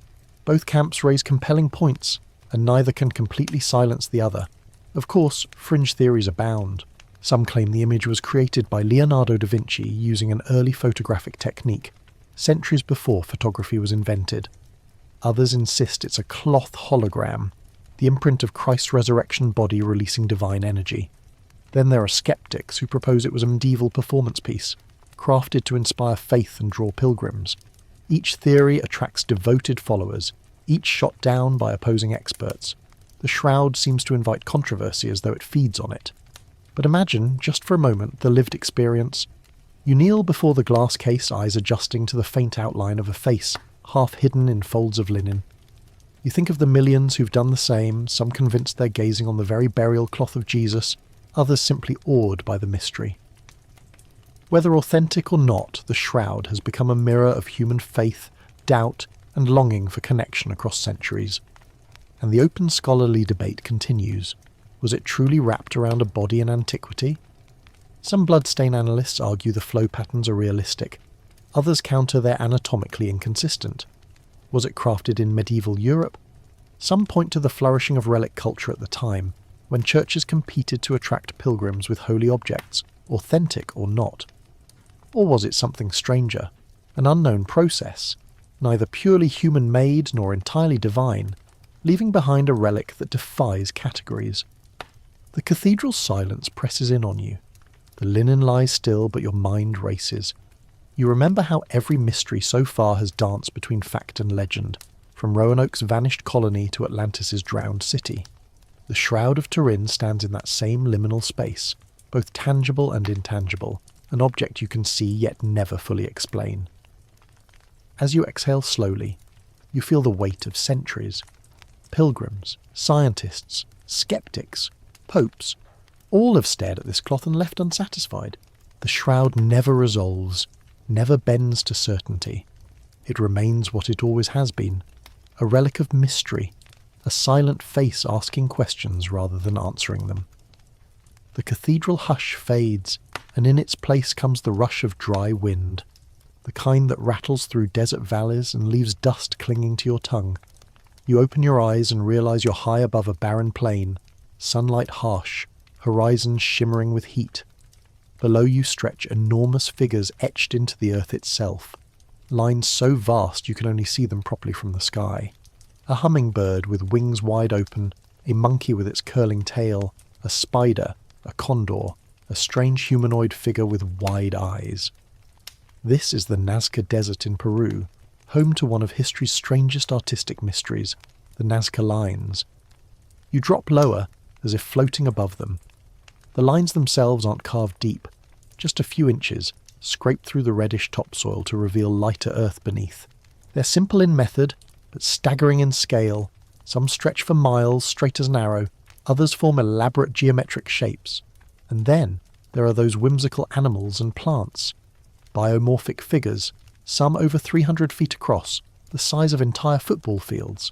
Both camps raise compelling points, and neither can completely silence the other. Of course, fringe theories abound. Some claim the image was created by Leonardo da Vinci using an early photographic technique, centuries before photography was invented. Others insist it's a cloth hologram, the imprint of Christ's resurrection body releasing divine energy. Then there are skeptics who propose it was a medieval performance piece, crafted to inspire faith and draw pilgrims. Each theory attracts devoted followers, each shot down by opposing experts. The shroud seems to invite controversy as though it feeds on it. But imagine, just for a moment, the lived experience. You kneel before the glass case, eyes adjusting to the faint outline of a face, half hidden in folds of linen. You think of the millions who've done the same, some convinced they're gazing on the very burial cloth of Jesus, others simply awed by the mystery. Whether authentic or not, the shroud has become a mirror of human faith, doubt, and longing for connection across centuries. And the open scholarly debate continues. Was it truly wrapped around a body in antiquity? Some bloodstain analysts argue the flow patterns are realistic. Others counter they're anatomically inconsistent. Was it crafted in medieval Europe? Some point to the flourishing of relic culture at the time, when churches competed to attract pilgrims with holy objects, authentic or not. Or was it something stranger, an unknown process, neither purely human-made nor entirely divine, leaving behind a relic that defies categories? The cathedral's silence presses in on you. The linen lies still, but your mind races. You remember how every mystery so far has danced between fact and legend, from Roanoke's vanished colony to Atlantis' drowned city. The Shroud of Turin stands in that same liminal space, both tangible and intangible, an object you can see yet never fully explain. As you exhale slowly, you feel the weight of centuries. Pilgrims, scientists, skeptics, popes, all have stared at this cloth and left unsatisfied. The shroud never resolves, never bends to certainty. It remains what it always has been, a relic of mystery, a silent face asking questions rather than answering them. The cathedral hush fades, and in its place comes the rush of dry wind, the kind that rattles through desert valleys and leaves dust clinging to your tongue. You open your eyes and realize you're high above a barren plain, sunlight harsh, horizons shimmering with heat. Below you stretch enormous figures etched into the earth itself, lines so vast you can only see them properly from the sky. A hummingbird with wings wide open, a monkey with its curling tail, a spider, a condor, a strange humanoid figure with wide eyes. This is the Nazca Desert in Peru, home to one of history's strangest artistic mysteries, the Nazca Lines. You drop lower, as if floating above them. The lines themselves aren't carved deep, just a few inches, scraped through the reddish topsoil to reveal lighter earth beneath. They're simple in method, but staggering in scale. Some stretch for miles, straight as an arrow, others form elaborate geometric shapes. And then there are those whimsical animals and plants. Biomorphic figures, some over 300 feet across, the size of entire football fields.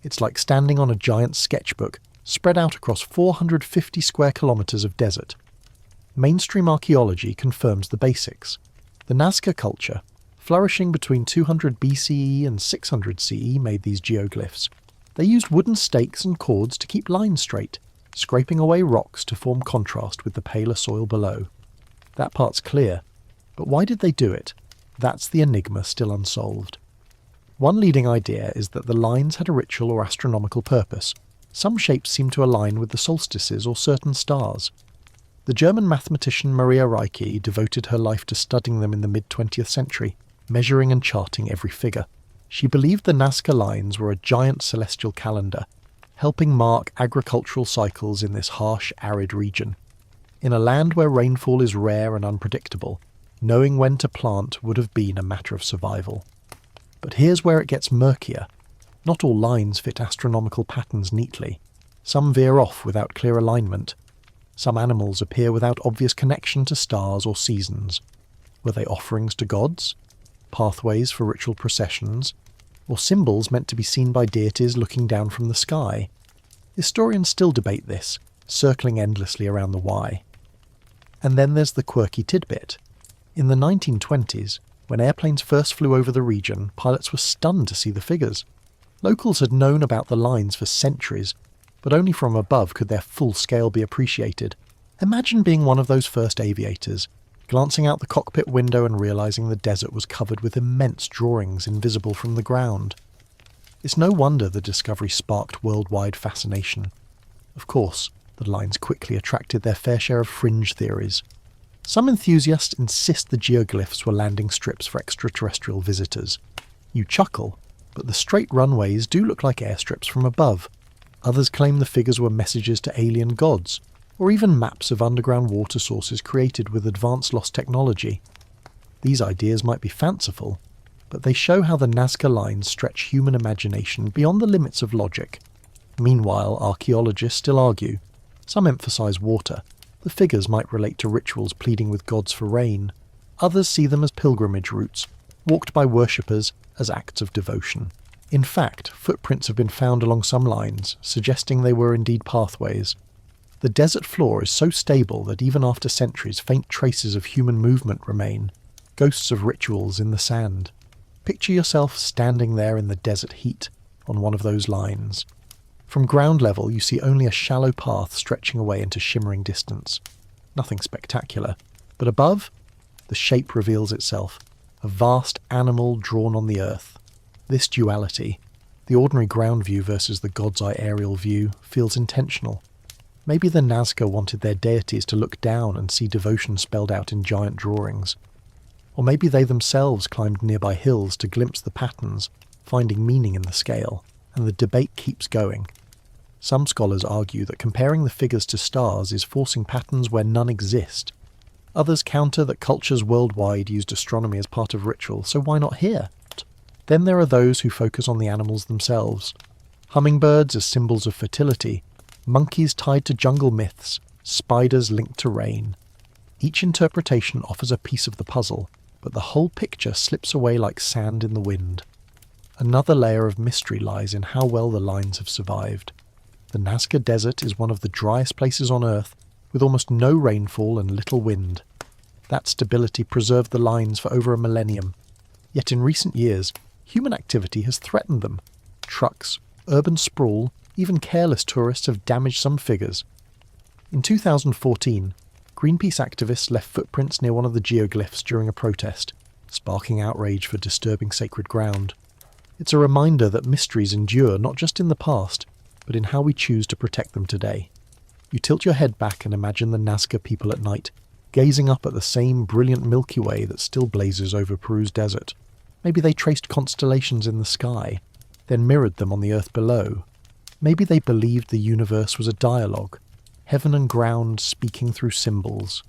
It's like standing on a giant sketchbook, spread out across 450 square kilometres of desert. Mainstream archaeology confirms the basics. The Nazca culture, flourishing between 200 BCE and 600 CE, made these geoglyphs. They used wooden stakes and cords to keep lines straight, scraping away rocks to form contrast with the paler soil below. That part's clear, but why did they do it? That's the enigma still unsolved. One leading idea is that the lines had a ritual or astronomical purpose. Some shapes seem to align with the solstices or certain stars. The German mathematician Maria Ricci devoted her life to studying them in the mid-20th century, measuring and charting every figure. She believed the Nazca lines were a giant celestial calendar, helping mark agricultural cycles in this harsh, arid region. In a land where rainfall is rare and unpredictable, knowing when to plant would have been a matter of survival. But here's where it gets murkier. Not all lines fit astronomical patterns neatly. Some veer off without clear alignment. Some animals appear without obvious connection to stars or seasons. Were they offerings to gods? Pathways for ritual processions? Or symbols meant to be seen by deities looking down from the sky? Historians still debate this, circling endlessly around the why. And then there's the quirky tidbit. In the 1920s, when airplanes first flew over the region, pilots were stunned to see the figures. Locals had known about the lines for centuries, but only from above could their full scale be appreciated. Imagine being one of those first aviators, glancing out the cockpit window and realizing the desert was covered with immense drawings invisible from the ground. It's no wonder the discovery sparked worldwide fascination. Of course, the lines quickly attracted their fair share of fringe theories. Some enthusiasts insist the geoglyphs were landing strips for extraterrestrial visitors. You chuckle, but the straight runways do look like airstrips from above. Others claim the figures were messages to alien gods, or even maps of underground water sources created with advanced lost technology. These ideas might be fanciful, but they show how the Nazca lines stretch human imagination beyond the limits of logic. Meanwhile, archaeologists still argue. Some emphasize water. The figures might relate to rituals pleading with gods for rain. Others see them as pilgrimage routes, walked by worshippers as acts of devotion. In fact, footprints have been found along some lines, suggesting they were indeed pathways. The desert floor is so stable that even after centuries, faint traces of human movement remain, ghosts of rituals in the sand. Picture yourself standing there in the desert heat, on one of those lines. From ground level, you see only a shallow path stretching away into shimmering distance. Nothing spectacular. But above, the shape reveals itself, a vast animal drawn on the earth. This duality, the ordinary ground view versus the God's Eye aerial view, feels intentional. Maybe the Nazca wanted their deities to look down and see devotion spelled out in giant drawings. Or maybe they themselves climbed nearby hills to glimpse the patterns, finding meaning in the scale, and the debate keeps going. Some scholars argue that comparing the figures to stars is forcing patterns where none exist. Others counter that cultures worldwide used astronomy as part of ritual, so why not here? Then there are those who focus on the animals themselves. Hummingbirds as symbols of fertility, monkeys tied to jungle myths, spiders linked to rain. Each interpretation offers a piece of the puzzle, but the whole picture slips away like sand in the wind. Another layer of mystery lies in how well the lines have survived. The Nazca Desert is one of the driest places on Earth, with almost no rainfall and little wind. That stability preserved the lines for over a millennium. Yet in recent years, human activity has threatened them. Trucks, urban sprawl, even careless tourists have damaged some figures. In 2014, Greenpeace activists left footprints near one of the geoglyphs during a protest, sparking outrage for disturbing sacred ground. It's a reminder that mysteries endure not just in the past, but in how we choose to protect them today. You tilt your head back and imagine the Nazca people at night, gazing up at the same brilliant Milky Way that still blazes over Peru's desert. Maybe they traced constellations in the sky, then mirrored them on the earth below. Maybe they believed the universe was a dialogue, heaven and ground speaking through symbols.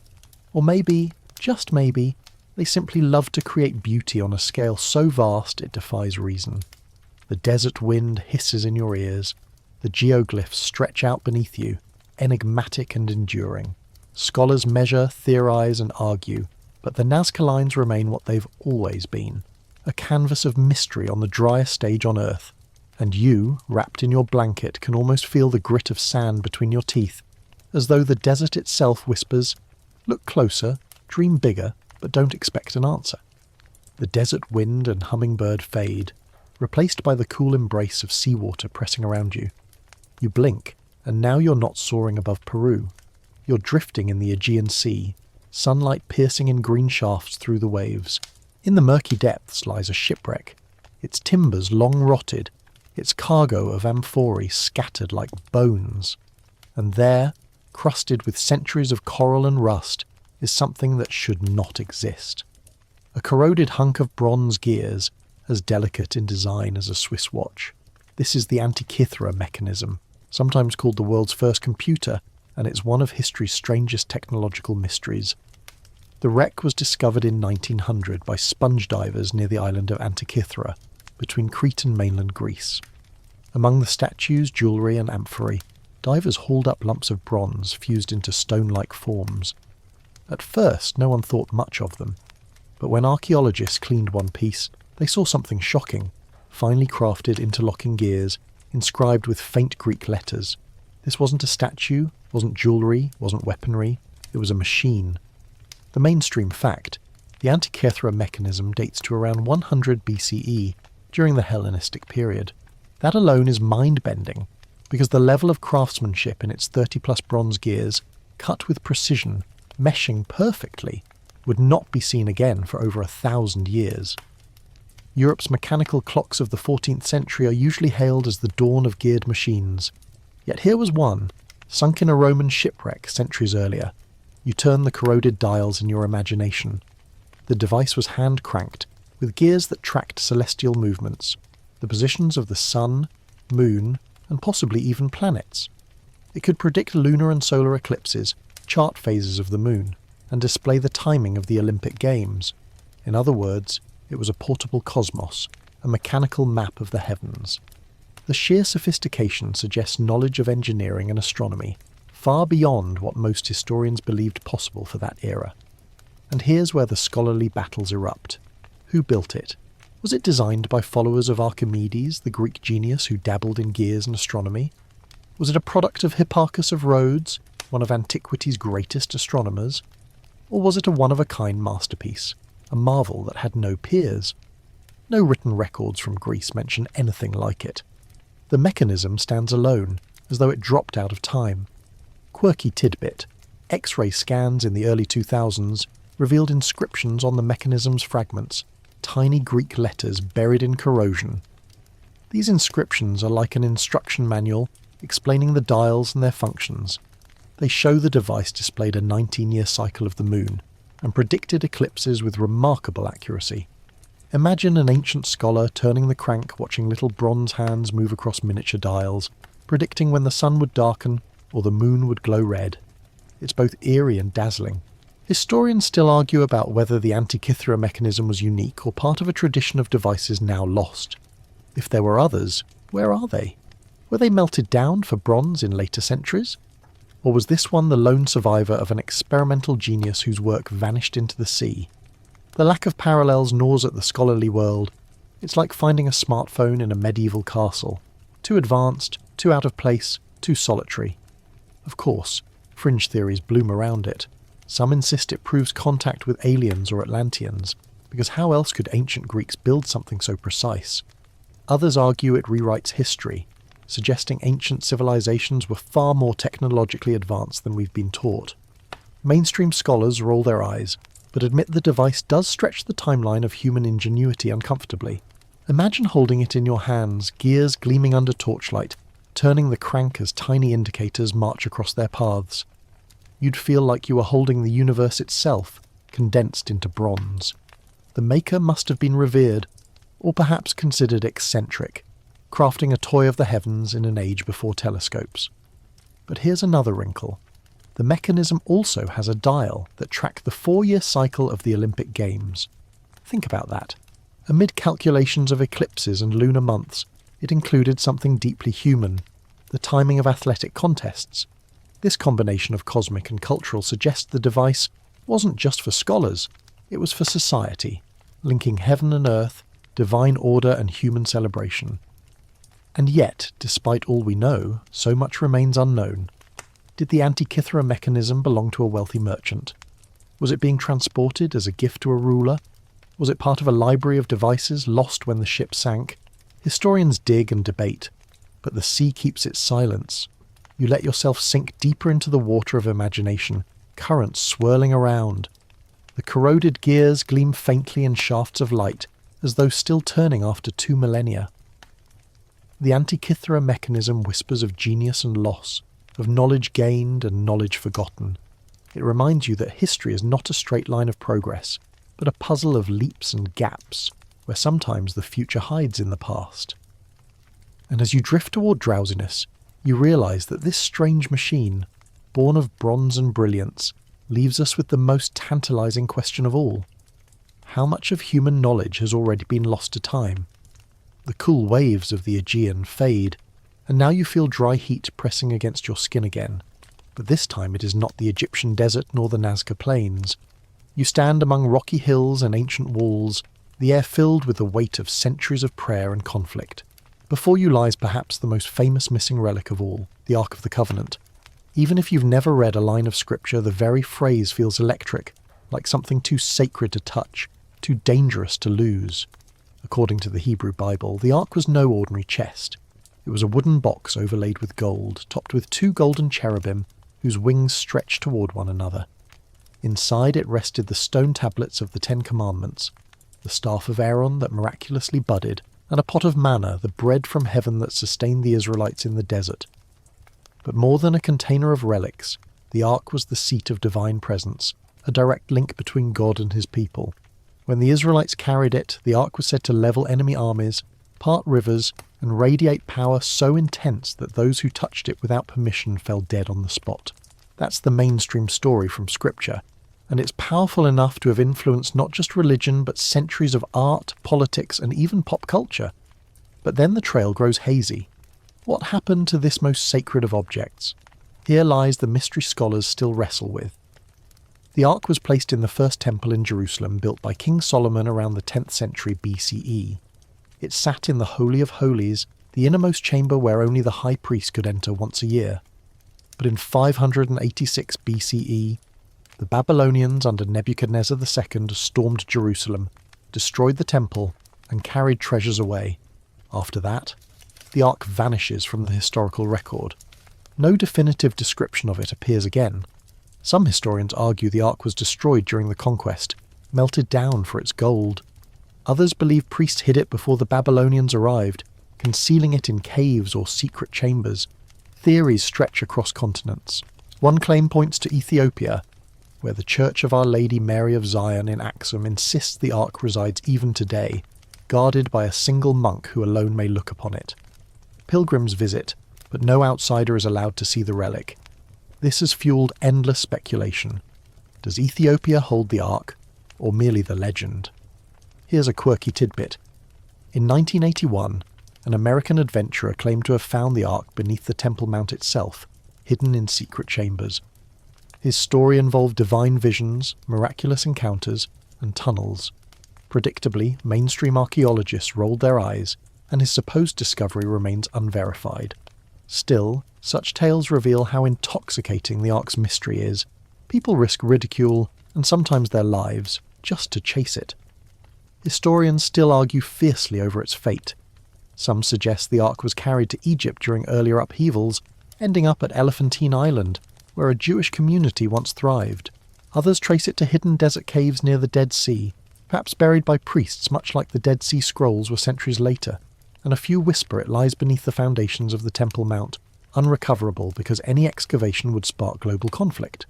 Or maybe, just maybe, they simply loved to create beauty on a scale so vast it defies reason. The desert wind hisses in your ears. The geoglyphs stretch out beneath you, enigmatic and enduring. Scholars measure, theorize, and argue, but the Nazca lines remain what they've always been, a canvas of mystery on the driest stage on Earth. And you, wrapped in your blanket, can almost feel the grit of sand between your teeth, as though the desert itself whispers, "Look closer, dream bigger, but don't expect an answer." The desert wind and hummingbird fade, replaced by the cool embrace of seawater pressing around you. You blink, and now you're not soaring above Peru. You're drifting in the Aegean Sea, sunlight piercing in green shafts through the waves. In the murky depths lies a shipwreck, its timbers long rotted, its cargo of amphorae scattered like bones. And there, crusted with centuries of coral and rust, is something that should not exist. A corroded hunk of bronze gears, as delicate in design as a Swiss watch. This is the Antikythera mechanism, sometimes called the world's first computer, and it's one of history's strangest technological mysteries. The wreck was discovered in 1900 by sponge divers near the island of Antikythera, between Crete and mainland Greece. Among the statues, jewellery and amphorae, divers hauled up lumps of bronze fused into stone-like forms. At first, no one thought much of them, but when archaeologists cleaned one piece, they saw something shocking: finely crafted interlocking gears, inscribed with faint Greek letters. This wasn't a statue, wasn't jewellery, wasn't weaponry, it was a machine. The mainstream fact: the Antikythera mechanism dates to around 100 BCE, during the Hellenistic period. That alone is mind-bending, because the level of craftsmanship in its 30-plus bronze gears, cut with precision, meshing perfectly, would not be seen again for over 1,000 years. Europe's mechanical clocks of the 14th century are usually hailed as the dawn of geared machines. Yet here was one, sunk in a Roman shipwreck centuries earlier. You turn the corroded dials in your imagination. The device was hand-cranked, with gears that tracked celestial movements, the positions of the sun, moon, and possibly even planets. It could predict lunar and solar eclipses, chart phases of the moon, and display the timing of the Olympic Games. In other words, it was a portable cosmos, a mechanical map of the heavens. The sheer sophistication suggests knowledge of engineering and astronomy, far beyond what most historians believed possible for that era. And here's where the scholarly battles erupt. Who built it? Was it designed by followers of Archimedes, the Greek genius who dabbled in gears and astronomy? Was it a product of Hipparchus of Rhodes, one of antiquity's greatest astronomers? Or was it a one-of-a-kind masterpiece, a marvel that had no peers? No written records from Greece mention anything like it. The mechanism stands alone, as though it dropped out of time. Quirky tidbit: X-ray scans in the early 2000s revealed inscriptions on the mechanism's fragments, tiny Greek letters buried in corrosion. These inscriptions are like an instruction manual explaining the dials and their functions. They show the device displayed a 19-year cycle of the moon and predicted eclipses with remarkable accuracy. Imagine an ancient scholar turning the crank, watching little bronze hands move across miniature dials, predicting when the sun would darken or the moon would glow red. It's both eerie and dazzling. Historians still argue about whether the Antikythera mechanism was unique or part of a tradition of devices now lost. If there were others, where are they? Were they melted down for bronze in later centuries? Or was this one the lone survivor of an experimental genius whose work vanished into the sea? The lack of parallels gnaws at the scholarly world. It's like finding a smartphone in a medieval castle. Too advanced, too out of place, too solitary. Of course, fringe theories bloom around it. Some insist it proves contact with aliens or Atlanteans, because how else could ancient Greeks build something so precise? Others argue it rewrites history, suggesting ancient civilizations were far more technologically advanced than we've been taught. Mainstream scholars roll their eyes, but admit the device does stretch the timeline of human ingenuity uncomfortably. Imagine holding it in your hands, gears gleaming under torchlight, turning the crank as tiny indicators march across their paths. You'd feel like you were holding the universe itself, condensed into bronze. The maker must have been revered, or perhaps considered eccentric, crafting a toy of the heavens in an age before telescopes. But here's another wrinkle. The mechanism also has a dial that tracked the 4-year cycle of the Olympic Games. Think about that. Amid calculations of eclipses and lunar months, it included something deeply human: the timing of athletic contests. This combination of cosmic and cultural suggests the device wasn't just for scholars, it was for society, linking heaven and earth, divine order and human celebration. And yet, despite all we know, so much remains unknown. Did the Antikythera mechanism belong to a wealthy merchant? Was it being transported as a gift to a ruler? Was it part of a library of devices lost when the ship sank? Historians dig and debate, but the sea keeps its silence. You let yourself sink deeper into the water of imagination, currents swirling around. The corroded gears gleam faintly in shafts of light, as though still turning after 2 millennia. The Antikythera mechanism whispers of genius and loss, of knowledge gained and knowledge forgotten. It reminds you that history is not a straight line of progress, but a puzzle of leaps and gaps, where sometimes the future hides in the past. And as you drift toward drowsiness, you realise that this strange machine, born of bronze and brilliance, leaves us with the most tantalising question of all. How much of human knowledge has already been lost to time? The cool waves of the Aegean fade, and now you feel dry heat pressing against your skin again. But this time it is not the Egyptian desert nor the Nazca plains. You stand among rocky hills and ancient walls, the air filled with the weight of centuries of prayer and conflict. Before you lies perhaps the most famous missing relic of all, the Ark of the Covenant. Even if you've never read a line of scripture, the very phrase feels electric, like something too sacred to touch, too dangerous to lose. According to the Hebrew Bible, the Ark was no ordinary chest. It was a wooden box overlaid with gold, topped with 2 golden cherubim whose wings stretched toward one another. Inside it rested the stone tablets of the 10 Commandments, the staff of Aaron that miraculously budded, and a pot of manna, the bread from heaven that sustained the Israelites in the desert. But more than a container of relics, the Ark was the seat of divine presence, a direct link between God and his people. When the Israelites carried it, the Ark was said to level enemy armies, part rivers, and radiate power so intense that those who touched it without permission fell dead on the spot. That's the mainstream story from Scripture, and it's powerful enough to have influenced not just religion but centuries of art, politics, and even pop culture. But then the trail grows hazy. What happened to this most sacred of objects? Here lies the mystery scholars still wrestle with. The Ark was placed in the first temple in Jerusalem, built by King Solomon around the 10th century BCE. It sat in the Holy of Holies, the innermost chamber where only the high priest could enter once a year. But in 586 BCE, the Babylonians under Nebuchadnezzar II stormed Jerusalem, destroyed the temple, and carried treasures away. After that, the Ark vanishes from the historical record. No definitive description of it appears again. Some historians argue the Ark was destroyed during the conquest, melted down for its gold. Others believe priests hid it before the Babylonians arrived, concealing it in caves or secret chambers. Theories stretch across continents. One claim points to Ethiopia, where the Church of Our Lady Mary of Zion in Axum insists the Ark resides even today, guarded by a single monk who alone may look upon it. Pilgrims visit, but no outsider is allowed to see the relic. This has fueled endless speculation. Does Ethiopia hold the Ark, or merely the legend? Here's a quirky tidbit. In 1981, an American adventurer claimed to have found the Ark beneath the Temple Mount itself, hidden in secret chambers. His story involved divine visions, miraculous encounters, and tunnels. Predictably, mainstream archaeologists rolled their eyes, and his supposed discovery remains unverified. Still, such tales reveal how intoxicating the Ark's mystery is. People risk ridicule, and sometimes their lives, just to chase it. Historians still argue fiercely over its fate. Some suggest the Ark was carried to Egypt during earlier upheavals, ending up at Elephantine Island, where a Jewish community once thrived. Others trace it to hidden desert caves near the Dead Sea, perhaps buried by priests much like the Dead Sea Scrolls were centuries later, and a few whisper it lies beneath the foundations of the Temple Mount, unrecoverable because any excavation would spark global conflict.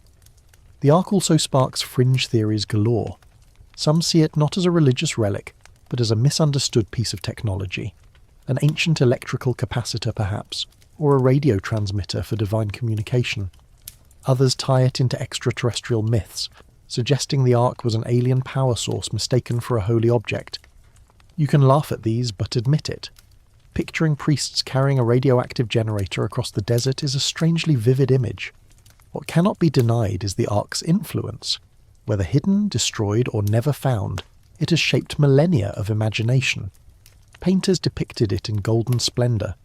The Ark also sparks fringe theories galore. Some see it not as a religious relic, but as a misunderstood piece of technology. An ancient electrical capacitor perhaps, or a radio transmitter for divine communication. Others tie it into extraterrestrial myths, suggesting the Ark was an alien power source mistaken for a holy object. You can laugh at these, but admit it. Picturing priests carrying a radioactive generator across the desert is a strangely vivid image. What cannot be denied is the Ark's influence. Whether hidden, destroyed, or never found, it has shaped millennia of imagination. Painters depicted it in golden splendour.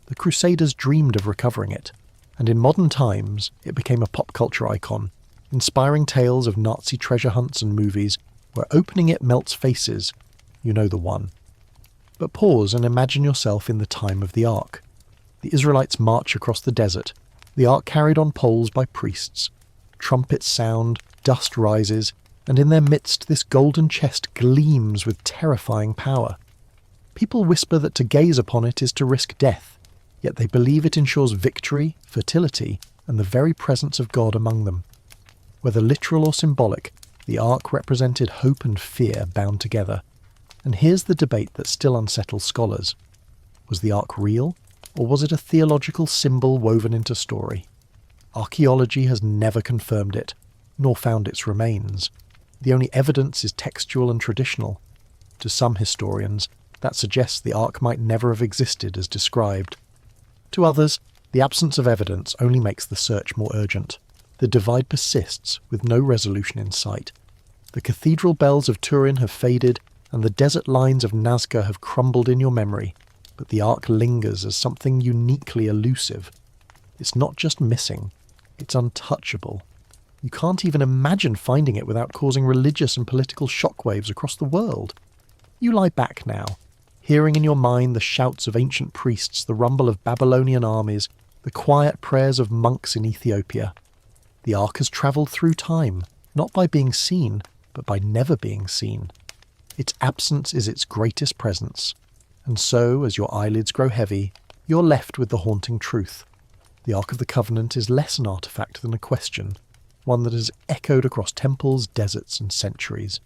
The Crusaders dreamed of recovering it. And in modern times, it became a pop culture icon, inspiring tales of Nazi treasure hunts and movies where opening it melts faces. You know the one. But pause and imagine yourself in the time of the Ark. The Israelites march across the desert. The ark carried on poles by priests. Trumpets sound, dust rises, and in their midst this golden chest gleams with terrifying power. People whisper that to gaze upon it is to risk death, yet they believe it ensures victory, fertility, and the very presence of God among them. Whether literal or symbolic, the ark represented hope and fear bound together. And here's the debate that still unsettles scholars. Was the ark real, or was it a theological symbol woven into story? Archaeology has never confirmed it, nor found its remains. The only evidence is textual and traditional. To some historians, that suggests the ark might never have existed as described. To others, the absence of evidence only makes the search more urgent. The divide persists, with no resolution in sight. The cathedral bells of Turin have faded, and the desert lines of Nazca have crumbled in your memory, but the ark lingers as something uniquely elusive. It's not just missing, it's untouchable. You can't even imagine finding it without causing religious and political shockwaves across the world. You lie back now, hearing in your mind the shouts of ancient priests, the rumble of Babylonian armies, the quiet prayers of monks in Ethiopia. The ark has travelled through time, not by being seen, but by never being seen. Its absence is its greatest presence. And so, as your eyelids grow heavy, you're left with the haunting truth. The Ark of the Covenant is less an artefact than a question, one that has echoed across temples, deserts, and centuries.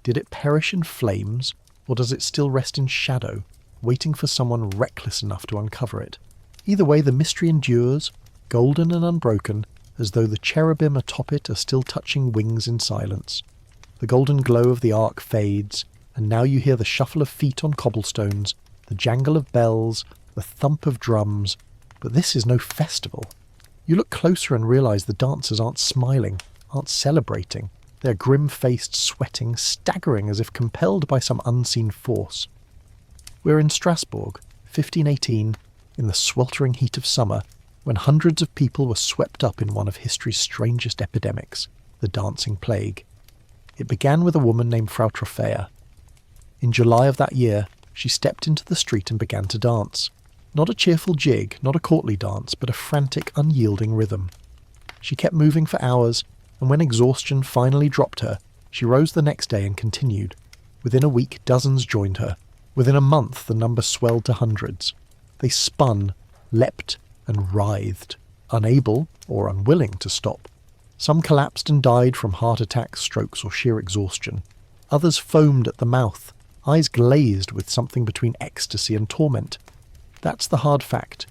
Did it perish in flames, or does it still rest in shadow, waiting for someone reckless enough to uncover it? Either way, the mystery endures, golden and unbroken, as though the cherubim atop it are still touching wings in silence. The golden glow of the ark fades, and now you hear the shuffle of feet on cobblestones, the jangle of bells, the thump of drums. But this is no festival. You look closer and realise the dancers aren't smiling, aren't celebrating. They're grim-faced, sweating, staggering as if compelled by some unseen force. We're in Strasbourg, 1518, in the sweltering heat of summer, when hundreds of people were swept up in one of history's strangest epidemics, the dancing plague. It began with a woman named Frau Trophea. In July of that year, she stepped into the street and began to dance. Not a cheerful jig, not a courtly dance, but a frantic, unyielding rhythm. She kept moving for hours, and when exhaustion finally dropped her, she rose the next day and continued. Within a week, dozens joined her. Within a month, the number swelled to hundreds. They spun, leapt, and writhed, unable or unwilling to stop. Some collapsed and died from heart attacks, strokes, or sheer exhaustion. Others foamed at the mouth, eyes glazed with something between ecstasy and torment. That's the hard fact.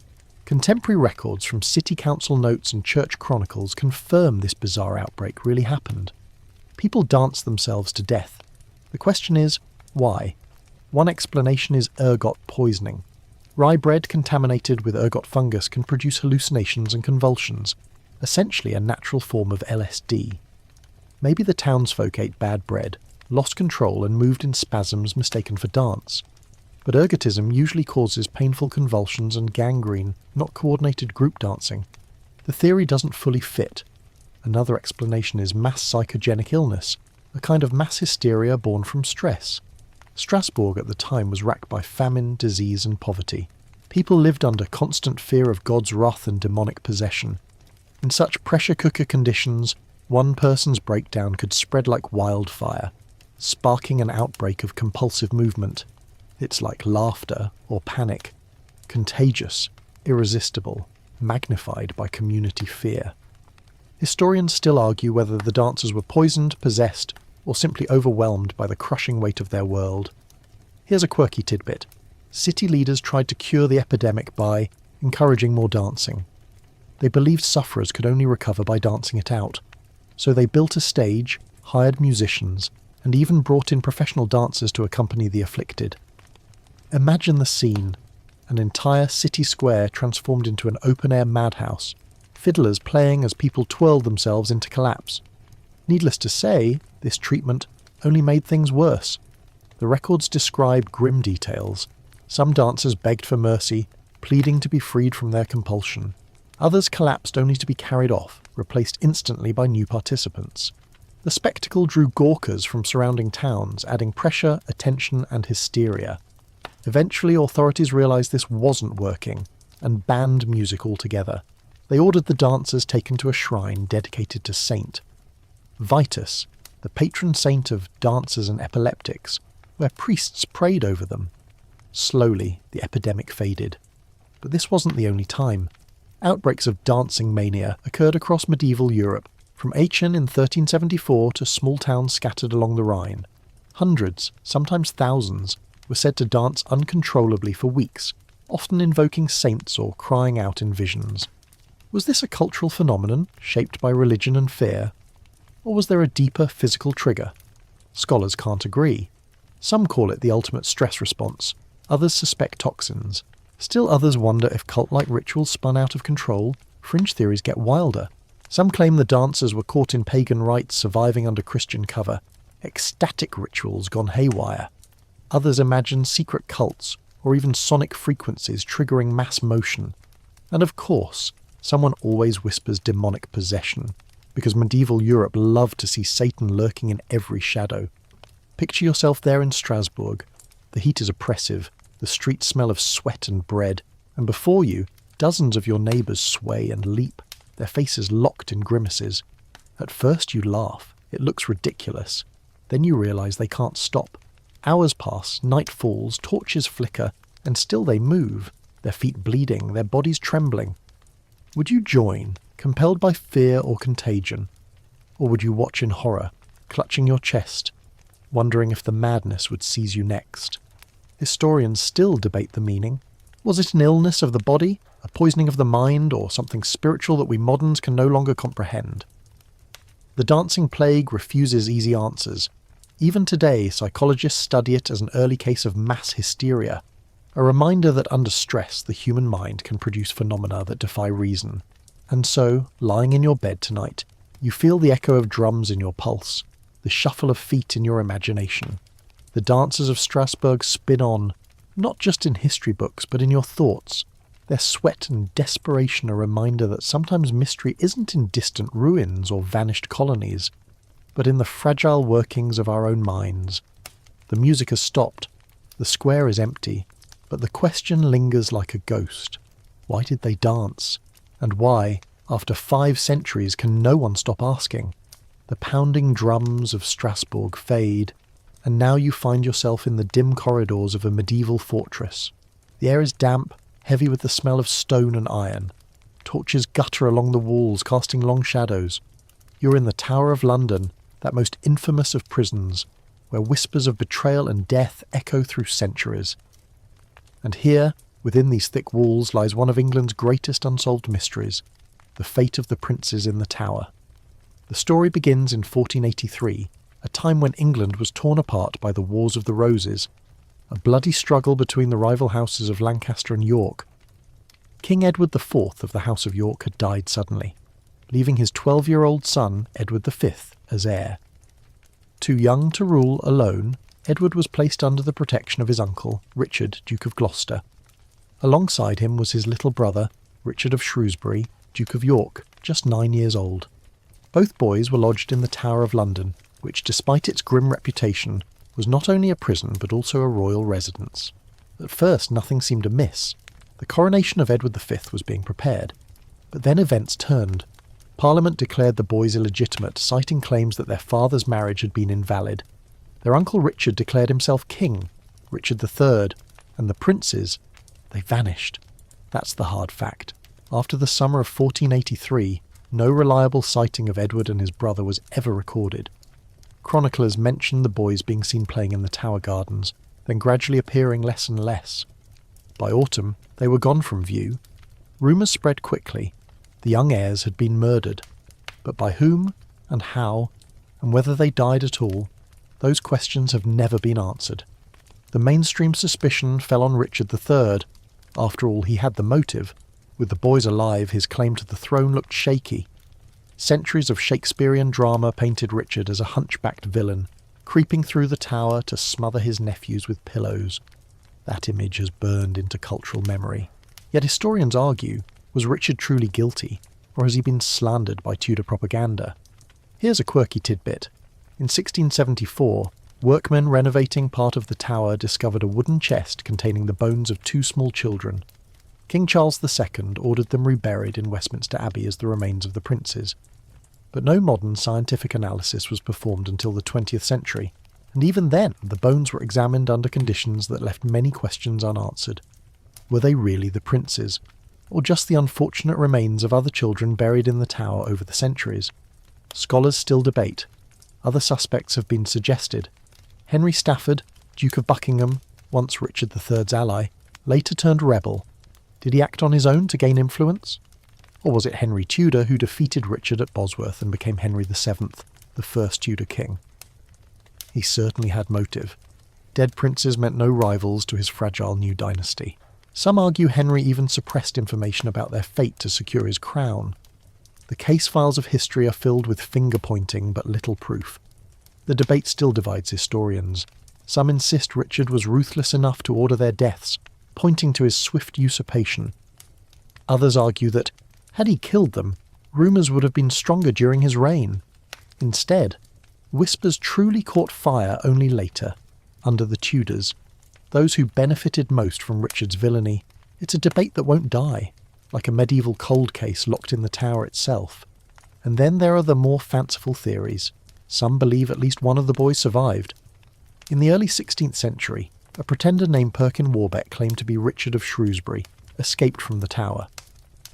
Contemporary records from city council notes and church chronicles confirm this bizarre outbreak really happened. People danced themselves to death. The question is, why? One explanation is ergot poisoning. Rye bread contaminated with ergot fungus can produce hallucinations and convulsions, essentially a natural form of LSD. Maybe the townsfolk ate bad bread, lost control and moved in spasms mistaken for dance. But ergotism usually causes painful convulsions and gangrene, not coordinated group dancing. The theory doesn't fully fit. Another explanation is mass psychogenic illness, a kind of mass hysteria born from stress. Strasbourg at the time was racked by famine, disease and poverty. People lived under constant fear of God's wrath and demonic possession. In such pressure cooker conditions, one person's breakdown could spread like wildfire, sparking an outbreak of compulsive movement. It's like laughter or panic, contagious, irresistible, magnified by community fear. Historians still argue whether the dancers were poisoned, possessed, or simply overwhelmed by the crushing weight of their world. Here's a quirky tidbit. City leaders tried to cure the epidemic by encouraging more dancing. They believed sufferers could only recover by dancing it out. So they built a stage, hired musicians, and even brought in professional dancers to accompany the afflicted. Imagine the scene. An entire city square transformed into an open-air madhouse, fiddlers playing as people twirled themselves into collapse. Needless to say, this treatment only made things worse. The records describe grim details. Some dancers begged for mercy, pleading to be freed from their compulsion. Others collapsed only to be carried off, replaced instantly by new participants. The spectacle drew gawkers from surrounding towns, adding pressure, attention, and hysteria. Eventually, authorities realised this wasn't working and banned music altogether. They ordered the dancers taken to a shrine dedicated to Saint Vitus, the patron saint of dancers and epileptics, where priests prayed over them. Slowly, the epidemic faded. But this wasn't the only time. Outbreaks of dancing mania occurred across medieval Europe, from Aachen in 1374 to small towns scattered along the Rhine. Hundreds, sometimes thousands, were said to dance uncontrollably for weeks, often invoking saints or crying out in visions. Was this a cultural phenomenon shaped by religion and fear? Or was there a deeper physical trigger? Scholars can't agree. Some call it the ultimate stress response, others suspect toxins. Still others wonder if cult-like rituals spun out of control. Fringe theories get wilder. Some claim the dancers were caught in pagan rites surviving under Christian cover, ecstatic rituals gone haywire. Others imagine secret cults, or even sonic frequencies triggering mass motion. And of course, someone always whispers demonic possession, because medieval Europe loved to see Satan lurking in every shadow. Picture yourself there in Strasbourg. The heat is oppressive, the streets smell of sweat and bread, and before you, dozens of your neighbours sway and leap, their faces locked in grimaces. At first you laugh, it looks ridiculous. Then you realise they can't stop. Hours pass, night falls, torches flicker, and still they move, their feet bleeding, their bodies trembling. Would you join, compelled by fear or contagion? Or would you watch in horror, clutching your chest, wondering if the madness would seize you next? Historians still debate the meaning. Was it an illness of the body, a poisoning of the mind, or something spiritual that we moderns can no longer comprehend? The dancing plague refuses easy answers. Even today, psychologists study it as an early case of mass hysteria, a reminder that under stress the human mind can produce phenomena that defy reason. And so, lying in your bed tonight, you feel the echo of drums in your pulse, the shuffle of feet in your imagination. The dancers of Strasbourg spin on, not just in history books, but in your thoughts. Their sweat and desperation a reminder that sometimes mystery isn't in distant ruins or vanished colonies, but in the fragile workings of our own minds. The music has stopped, the square is empty, but the question lingers like a ghost. Why did they dance? And why, after 5 centuries, can no one stop asking? The pounding drums of Strasbourg fade, and now you find yourself in the dim corridors of a medieval fortress. The air is damp, heavy with the smell of stone and iron. Torches gutter along the walls, casting long shadows. You're in the Tower of London, that most infamous of prisons, where whispers of betrayal and death echo through centuries. And here, within these thick walls, lies one of England's greatest unsolved mysteries, the fate of the princes in the Tower. The story begins in 1483, a time when England was torn apart by the Wars of the Roses, a bloody struggle between the rival houses of Lancaster and York. King Edward IV of the House of York had died suddenly, leaving his 12-year-old son, Edward V, as heir. Too young to rule alone, Edward was placed under the protection of his uncle, Richard, Duke of Gloucester. Alongside him was his little brother, Richard of Shrewsbury, Duke of York, just 9 years old. Both boys were lodged in the Tower of London, which, despite its grim reputation, was not only a prison but also a royal residence. At first nothing seemed amiss. The coronation of Edward V was being prepared. But then events turned. Parliament declared the boys illegitimate, citing claims that their father's marriage had been invalid. Their uncle Richard declared himself king, Richard III, and the princes, they vanished. That's the hard fact. After the summer of 1483, no reliable sighting of Edward and his brother was ever recorded. Chroniclers mention the boys being seen playing in the Tower Gardens, then gradually appearing less and less. By autumn, they were gone from view. Rumours spread quickly. The young heirs had been murdered. But by whom, and how, and whether they died at all, those questions have never been answered. The mainstream suspicion fell on Richard III. After all, he had the motive. With the boys alive, his claim to the throne looked shaky. Centuries of Shakespearean drama painted Richard as a hunchbacked villain, creeping through the tower to smother his nephews with pillows. That image has burned into cultural memory. Yet historians argue, was Richard truly guilty, or has he been slandered by Tudor propaganda? Here's a quirky tidbit. In 1674, workmen renovating part of the tower discovered a wooden chest containing the bones of 2 small children. King Charles II ordered them reburied in Westminster Abbey as the remains of the princes. But no modern scientific analysis was performed until the 20th century, and even then the bones were examined under conditions that left many questions unanswered. Were they really the princes, or just the unfortunate remains of other children buried in the tower over the centuries? Scholars still debate. Other suspects have been suggested. Henry Stafford, Duke of Buckingham, once Richard III's ally, later turned rebel. Did he act on his own to gain influence? Or was it Henry Tudor who defeated Richard at Bosworth and became Henry VII, the first Tudor king? He certainly had motive. Dead princes meant no rivals to his fragile new dynasty. Some argue Henry even suppressed information about their fate to secure his crown. The case files of history are filled with finger-pointing but little proof. The debate still divides historians. Some insist Richard was ruthless enough to order their deaths, pointing to his swift usurpation. Others argue that, had he killed them, rumours would have been stronger during his reign. Instead, whispers truly caught fire only later, under the Tudors, those who benefited most from Richard's villainy. It's a debate that won't die, like a medieval cold case locked in the tower itself. And then there are the more fanciful theories. Some believe at least one of the boys survived. In the early 16th century, a pretender named Perkin Warbeck claimed to be Richard of Shrewsbury, escaped from the tower.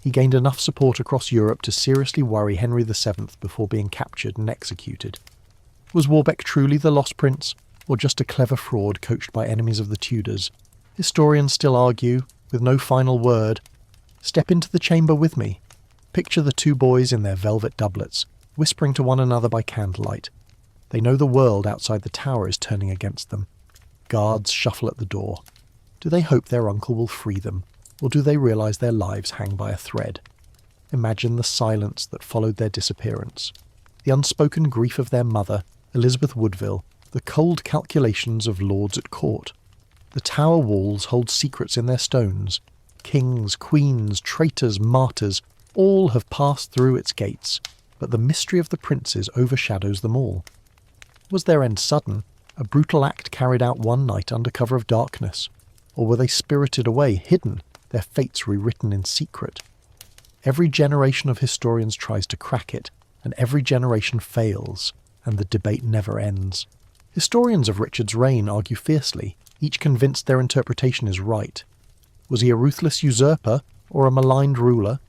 He gained enough support across Europe to seriously worry Henry VII before being captured and executed. Was Warbeck truly the lost prince, or just a clever fraud coached by enemies of the Tudors? Historians still argue, with no final word. Step into the chamber with me. Picture the two boys in their velvet doublets, whispering to one another by candlelight. They know the world outside the tower is turning against them. Guards shuffle at the door. Do they hope their uncle will free them, or do they realise their lives hang by a thread? Imagine the silence that followed their disappearance. The unspoken grief of their mother, Elizabeth Woodville, the cold calculations of lords at court. The tower walls hold secrets in their stones. Kings, queens, traitors, martyrs, all have passed through its gates, but the mystery of the princes overshadows them all. Was their end sudden, a brutal act carried out one night under cover of darkness, or were they spirited away, hidden, their fates rewritten in secret? Every generation of historians tries to crack it, and every generation fails, and the debate never ends. Historians of Richard's reign argue fiercely, each convinced their interpretation is right. Was he a ruthless usurper, or a maligned ruler?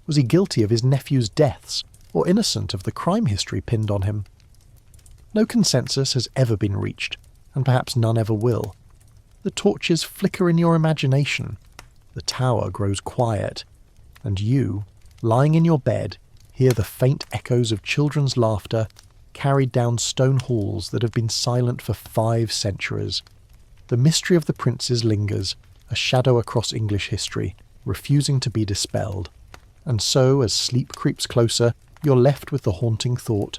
Was he guilty of his nephew's deaths, or innocent of the crime history pinned on him? No consensus has ever been reached, and perhaps none ever will. The torches flicker in your imagination. The tower grows quiet, and you, lying in your bed, hear the faint echoes of children's laughter carried down stone halls that have been silent for 5 centuries. The mystery of the princes lingers, a shadow across English history, refusing to be dispelled. And so, as sleep creeps closer, you're left with the haunting thought.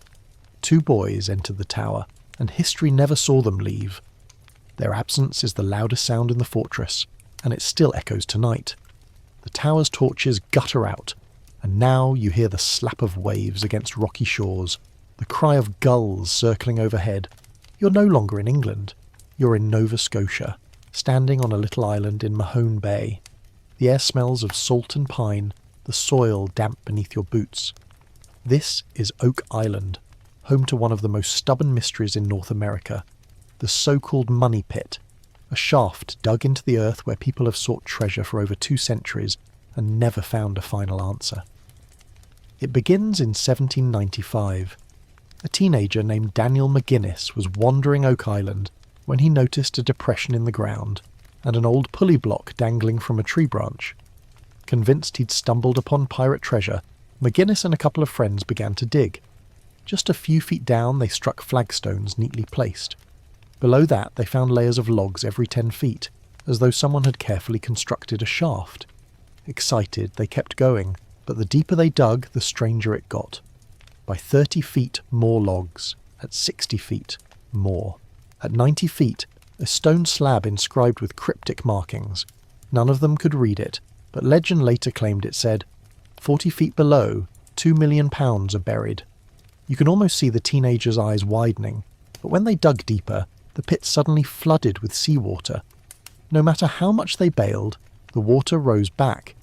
2 boys entered the tower, and history never saw them leave. Their absence is the loudest sound in the fortress, and it still echoes tonight. The tower's torches gutter out, and now you hear the slap of waves against rocky shores, the cry of gulls circling overhead. You're no longer in England. You're in Nova Scotia, standing on a little island in Mahone Bay. The air smells of salt and pine, the soil damp beneath your boots. This is Oak Island, home to one of the most stubborn mysteries in North America, the so-called Money Pit, a shaft dug into the earth where people have sought treasure for over 2 centuries and never found a final answer. It begins in 1795. A teenager named Daniel McGuinness was wandering Oak Island when he noticed a depression in the ground and an old pulley block dangling from a tree branch. Convinced he'd stumbled upon pirate treasure, McGuinness and a couple of friends began to dig. Just a few feet down they struck flagstones neatly placed. Below that they found layers of logs every 10 feet, as though someone had carefully constructed a shaft. Excited, they kept going, but the deeper they dug, the stranger it got. By 30 feet, more logs. At 60 feet, more. At 90 feet, a stone slab inscribed with cryptic markings. None of them could read it, but legend later claimed it said, 40 feet below, £2 million are buried. You can almost see the teenagers' eyes widening, but when they dug deeper, the pit suddenly flooded with seawater. No matter how much they bailed, The water rose back.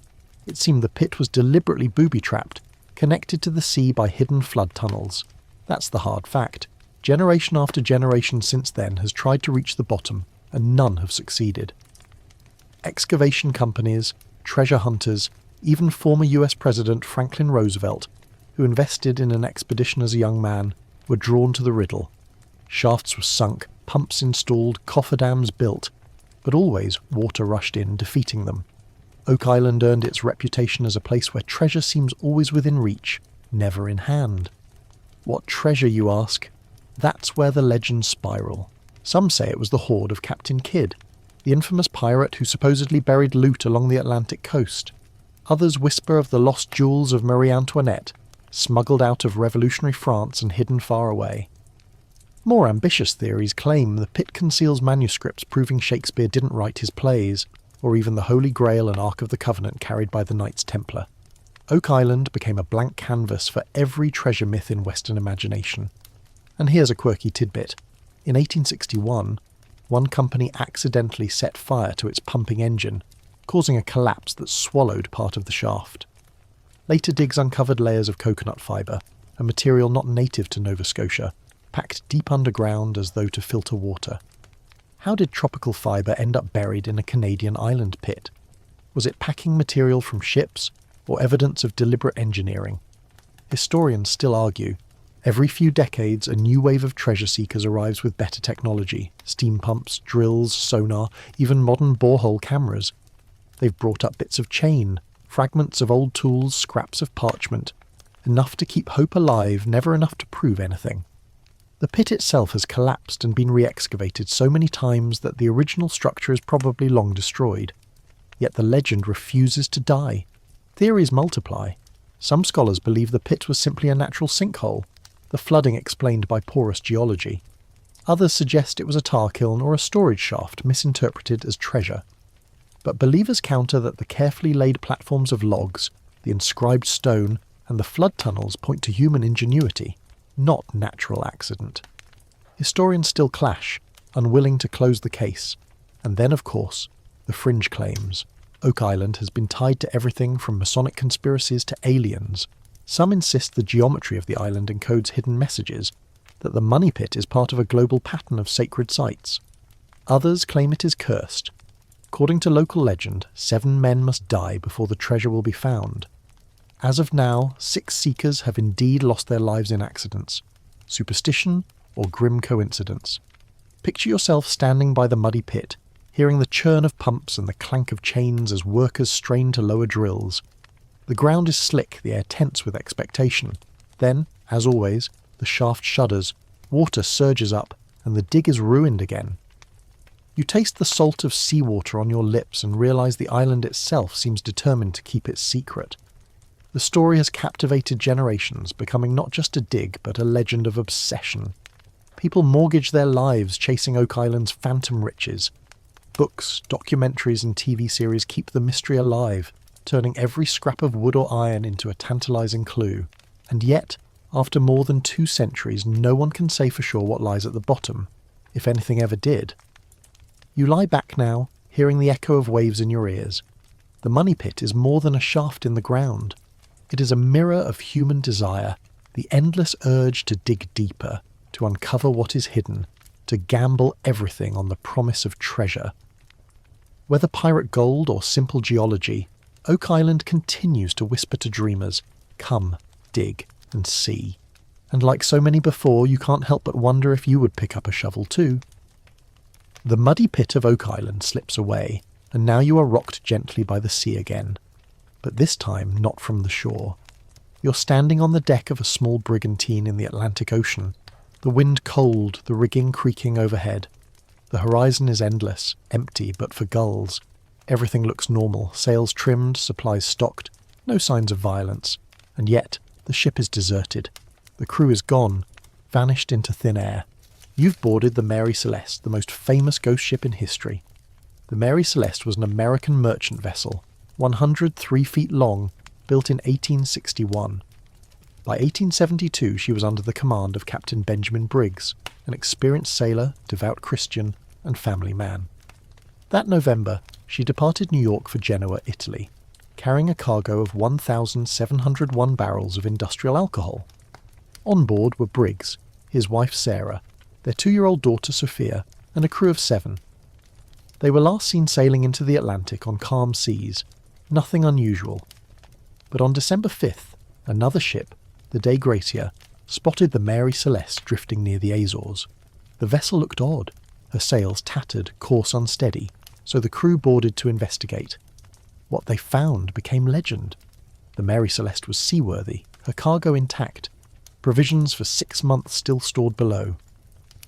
It seemed the pit was deliberately booby-trapped, connected to the sea by hidden flood tunnels. That's the hard fact. Generation after generation since then has tried to reach the bottom, and none have succeeded. Excavation companies, treasure hunters, even former US President Franklin Roosevelt, who invested in an expedition as a young man, were drawn to the riddle. Shafts were sunk, pumps installed, cofferdams built, but always water rushed in, defeating them. Oak Island earned its reputation as a place where treasure seems always within reach, never in hand. What treasure, you ask? That's where the legends spiral. Some say it was the hoard of Captain Kidd, the infamous pirate who supposedly buried loot along the Atlantic coast. Others whisper of the lost jewels of Marie Antoinette, smuggled out of revolutionary France and hidden far away. More ambitious theories claim the pit conceals manuscripts proving Shakespeare didn't write his plays, or even the Holy Grail and Ark of the Covenant carried by the Knights Templar. Oak Island became a blank canvas for every treasure myth in Western imagination. And here's a quirky tidbit. In 1861, one company accidentally set fire to its pumping engine, causing a collapse that swallowed part of the shaft. Later digs uncovered layers of coconut fibre, a material not native to Nova Scotia, packed deep underground as though to filter water. How did tropical fibre end up buried in a Canadian island pit? Was it packing material from ships, or evidence of deliberate engineering? Historians still argue. Every few decades, a new wave of treasure seekers arrives with better technology, steam pumps, drills, sonar, even modern borehole cameras. They've brought up bits of chain, fragments of old tools, scraps of parchment. Enough to keep hope alive, never enough to prove anything. The pit itself has collapsed and been re-excavated so many times that the original structure is probably long destroyed. Yet the legend refuses to die. Theories multiply. Some scholars believe the pit was simply a natural sinkhole, the flooding explained by porous geology. Others suggest it was a tar kiln or a storage shaft misinterpreted as treasure. But believers counter that the carefully laid platforms of logs, the inscribed stone, and the flood tunnels point to human ingenuity, not natural accident. Historians still clash, unwilling to close the case. And then, of course, the fringe claims. Oak Island has been tied to everything from Masonic conspiracies to aliens. Some insist the geometry of the island encodes hidden messages, that the money pit is part of a global pattern of sacred sites. Others claim it is cursed. According to local legend, 7 men must die before the treasure will be found. As of now, 6 seekers have indeed lost their lives in accidents. Superstition or grim coincidence? Picture yourself standing by the muddy pit, hearing the churn of pumps and the clank of chains as workers strain to lower drills. The ground is slick, the air tense with expectation. Then, as always, the shaft shudders, water surges up, and the dig is ruined again. You taste the salt of seawater on your lips and realise the island itself seems determined to keep its secret. The story has captivated generations, becoming not just a dig, but a legend of obsession. People mortgage their lives chasing Oak Island's phantom riches. Books, documentaries and TV series keep the mystery alive, turning every scrap of wood or iron into a tantalising clue. And yet, after more than 2 centuries, no one can say for sure what lies at the bottom, if anything ever did. You lie back now, hearing the echo of waves in your ears. The money pit is more than a shaft in the ground. It is a mirror of human desire, the endless urge to dig deeper, to uncover what is hidden, to gamble everything on the promise of treasure. Whether pirate gold or simple geology, Oak Island continues to whisper to dreamers, come, dig, and see. And like so many before, you can't help but wonder if you would pick up a shovel too. The muddy pit of Oak Island slips away, and now you are rocked gently by the sea again. But this time not from the shore. You're standing on the deck of a small brigantine in the Atlantic Ocean, the wind cold, the rigging creaking overhead. The horizon is endless, empty but for gulls. Everything looks normal, sails trimmed, supplies stocked, no signs of violence. And yet, the ship is deserted. The crew is gone, vanished into thin air. You've boarded the Mary Celeste, the most famous ghost ship in history. The Mary Celeste was an American merchant vessel, 103 feet long, built in 1861. By 1872 she was under the command of Captain Benjamin Briggs, an experienced sailor, devout Christian, and family man. That November, She departed New York for Genoa, Italy, carrying a cargo of 1,701 barrels of industrial alcohol. On board were Briggs, his wife Sarah, their 2-year-old daughter Sophia, and a crew of 7. They were last seen sailing into the Atlantic on calm seas, nothing unusual. But on December 5th, another ship, the Dei Gratia, spotted the Mary Celeste drifting near the Azores. The vessel looked odd, her sails tattered, course unsteady, so the crew boarded to investigate. What they found became legend. The Mary Celeste was seaworthy, her cargo intact, provisions for 6 months still stored below.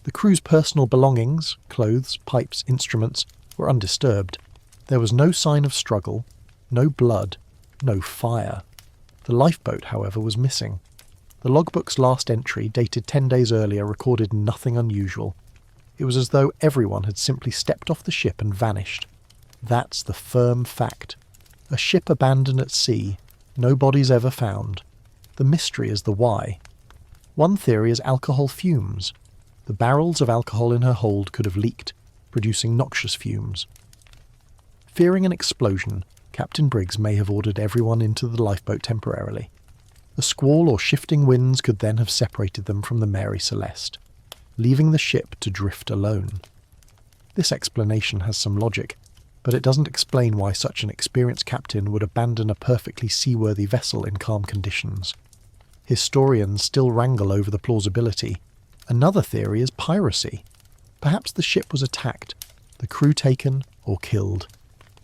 The crew's personal belongings, clothes, pipes, instruments, were undisturbed. There was no sign of struggle, no blood, no fire. The lifeboat, however, was missing. The logbook's last entry, dated 10 days earlier, recorded nothing unusual. It was as though everyone had simply stepped off the ship and vanished. That's the firm fact. A ship abandoned at sea, no bodies ever found. The mystery is the why. One theory is alcohol fumes. The barrels of alcohol in her hold could have leaked, producing noxious fumes. Fearing an explosion, Captain Briggs may have ordered everyone into the lifeboat temporarily. A squall or shifting winds could then have separated them from the Mary Celeste, leaving the ship to drift alone. This explanation has some logic, but it doesn't explain why such an experienced captain would abandon a perfectly seaworthy vessel in calm conditions. Historians still wrangle over the plausibility. Another theory is piracy. Perhaps the ship was attacked, the crew taken or killed.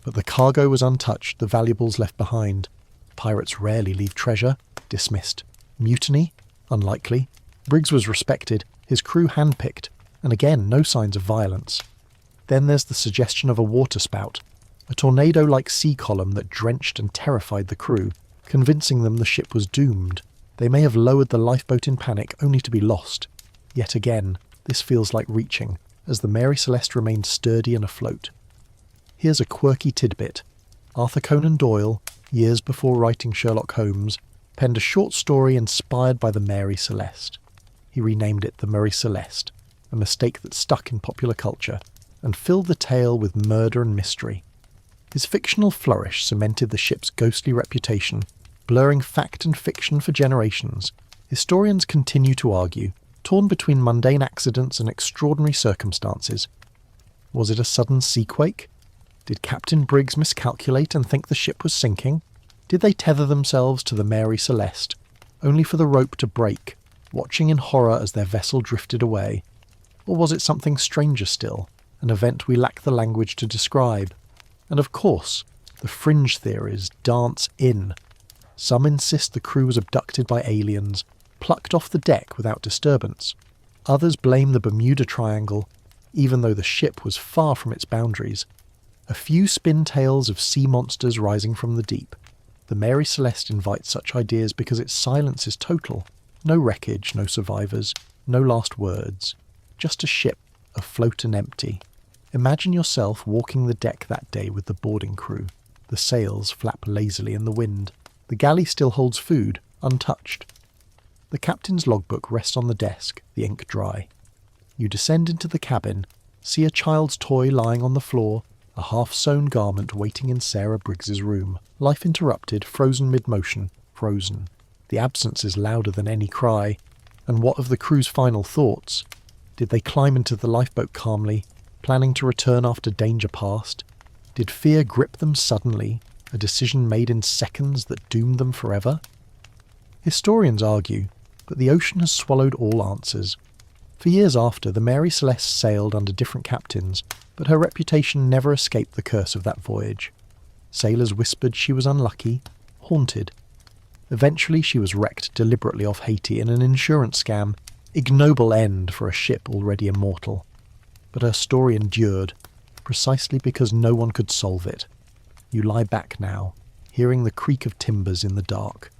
But the cargo was untouched, the valuables left behind. Pirates rarely leave treasure. Dismissed. Mutiny? Unlikely. Briggs was respected, his crew handpicked, and again no signs of violence. Then there's the suggestion of a waterspout, a tornado-like sea column that drenched and terrified the crew, convincing them the ship was doomed. They may have lowered the lifeboat in panic only to be lost. Yet again, this feels like reaching, as the Mary Celeste remained sturdy and afloat. Here's a quirky tidbit. Arthur Conan Doyle, years before writing Sherlock Holmes, penned a short story inspired by the Mary Celeste. He renamed it the Mary Celeste, a mistake that stuck in popular culture, and filled the tale with murder and mystery. His fictional flourish cemented the ship's ghostly reputation, blurring fact and fiction for generations. Historians continue to argue, torn between mundane accidents and extraordinary circumstances. Was it a sudden seaquake? Did Captain Briggs miscalculate and think the ship was sinking? Did they tether themselves to the Mary Celeste, only for the rope to break, watching in horror as their vessel drifted away? Or was it something stranger still, an event we lack the language to describe? And of course, the fringe theories dance in. Some insist the crew was abducted by aliens, plucked off the deck without disturbance. Others blame the Bermuda Triangle, even though the ship was far from its boundaries. A few spin tales of sea monsters rising from the deep. The Mary Celeste invites such ideas because its silence is total. No wreckage, no survivors, no last words. Just a ship, afloat and empty. Imagine yourself walking the deck that day with the boarding crew. The sails flap lazily in the wind. The galley still holds food, untouched. The captain's logbook rests on the desk, the ink dry. You descend into the cabin, see a child's toy lying on the floor, a half-sewn garment waiting in Sarah Briggs's room. Life interrupted, frozen mid-motion, frozen. The absence is louder than any cry. And what of the crew's final thoughts? Did they climb into the lifeboat calmly, planning to return after danger past? Did fear grip them suddenly, a decision made in seconds that doomed them forever? Historians argue, but the ocean has swallowed all answers. For years after, the Mary Celeste sailed under different captains, but her reputation never escaped the curse of that voyage. Sailors whispered she was unlucky, haunted. Eventually she was wrecked deliberately off Haiti in an insurance scam, ignoble end for a ship already immortal. But her story endured, precisely because no one could solve it. You lie back now, hearing the creak of timbers in the dark.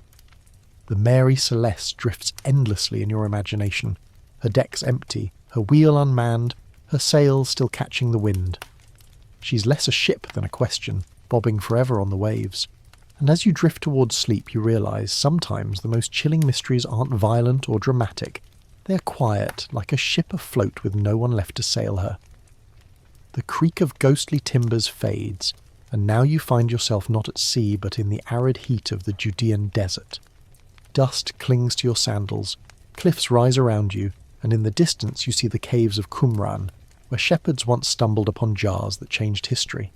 The Mary Celeste drifts endlessly in your imagination, her decks empty, her wheel unmanned, her sails still catching the wind. She's less a ship than a question, bobbing forever on the waves. And as you drift towards sleep, you realise sometimes the most chilling mysteries aren't violent or dramatic. They're quiet, like a ship afloat with no one left to sail her. The creak of ghostly timbers fades, and now you find yourself not at sea but in the arid heat of the Judean desert. Dust clings to your sandals, cliffs rise around you, and in the distance you see the caves of Qumran, where shepherds once stumbled upon jars that changed history.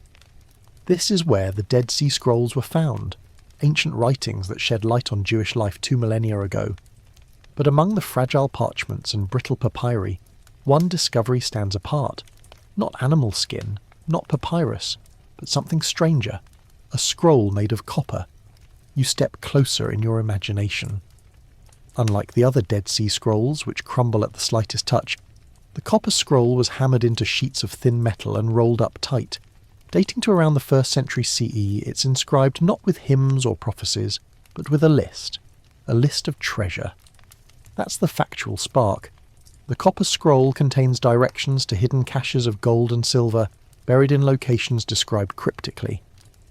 This is where the Dead Sea Scrolls were found, ancient writings that shed light on Jewish life 2 millennia ago. But among the fragile parchments and brittle papyri, one discovery stands apart. Not animal skin, not papyrus, but something stranger, a scroll made of copper. You step closer in your imagination. Unlike the other Dead Sea Scrolls, which crumble at the slightest touch, the copper scroll was hammered into sheets of thin metal and rolled up tight. Dating to around the 1st century CE, it's inscribed not with hymns or prophecies, but with a list of treasure. That's the factual spark. The copper scroll contains directions to hidden caches of gold and silver, buried in locations described cryptically.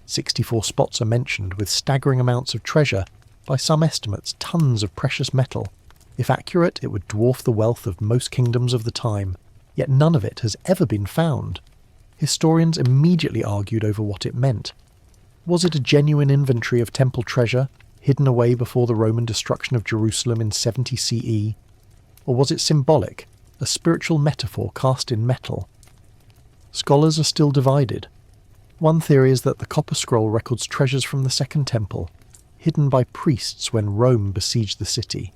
64 spots are mentioned, with staggering amounts of treasure, by some estimates tons of precious metal. If accurate, it would dwarf the wealth of most kingdoms of the time, yet none of it has ever been found. Historians immediately argued over what it meant. Was it a genuine inventory of temple treasure, hidden away before the Roman destruction of Jerusalem in 70 CE? Or was it symbolic, a spiritual metaphor cast in metal? Scholars are still divided. One theory is that the copper scroll records treasures from the Second Temple, hidden by priests when Rome besieged the city.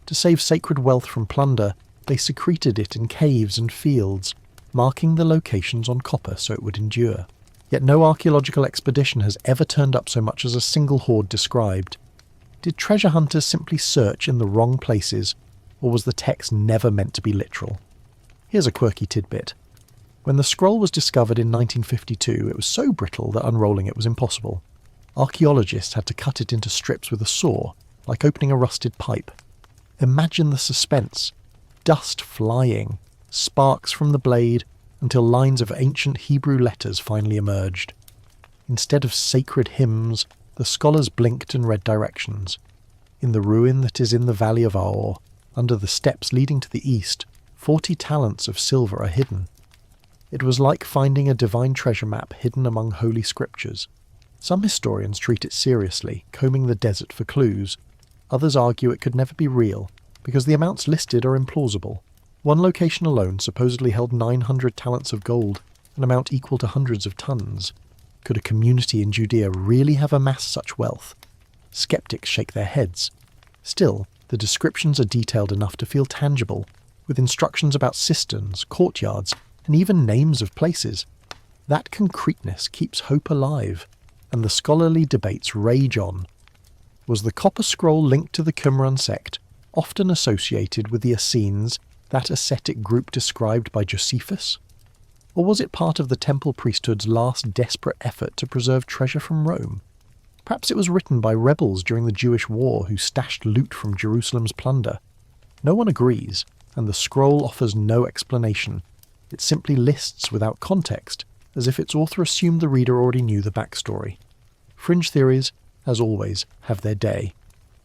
To save sacred wealth from plunder, they secreted it in caves and fields, marking the locations on copper so it would endure. Yet no archaeological expedition has ever turned up so much as a single hoard described. Did treasure hunters simply search in the wrong places, or was the text never meant to be literal? Here's a quirky tidbit. When the scroll was discovered in 1952, it was so brittle that unrolling it was impossible. Archaeologists had to cut it into strips with a saw, like opening a rusted pipe. Imagine the suspense. Dust flying, sparks from the blade, until lines of ancient Hebrew letters finally emerged. Instead of sacred hymns, the scholars blinked and read directions. In the ruin that is in the valley of Aor, under the steps leading to the east, 40 talents of silver are hidden. It was like finding a divine treasure map hidden among holy scriptures. Some historians treat it seriously, combing the desert for clues. Others argue it could never be real, because the amounts listed are implausible. One location alone supposedly held 900 talents of gold, an amount equal to hundreds of tons. Could a community in Judea really have amassed such wealth? Skeptics shake their heads. Still, the descriptions are detailed enough to feel tangible, with instructions about cisterns, courtyards, and even names of places. That concreteness keeps hope alive, and the scholarly debates rage on. Was the copper scroll linked to the Qumran sect, often associated with the Essenes, that ascetic group described by Josephus? Or was it part of the temple priesthood's last desperate effort to preserve treasure from Rome? Perhaps it was written by rebels during the Jewish war who stashed loot from Jerusalem's plunder. No one agrees, and the scroll offers no explanation. It simply lists without context, as if its author assumed the reader already knew the backstory. Fringe theories, as always, have their day.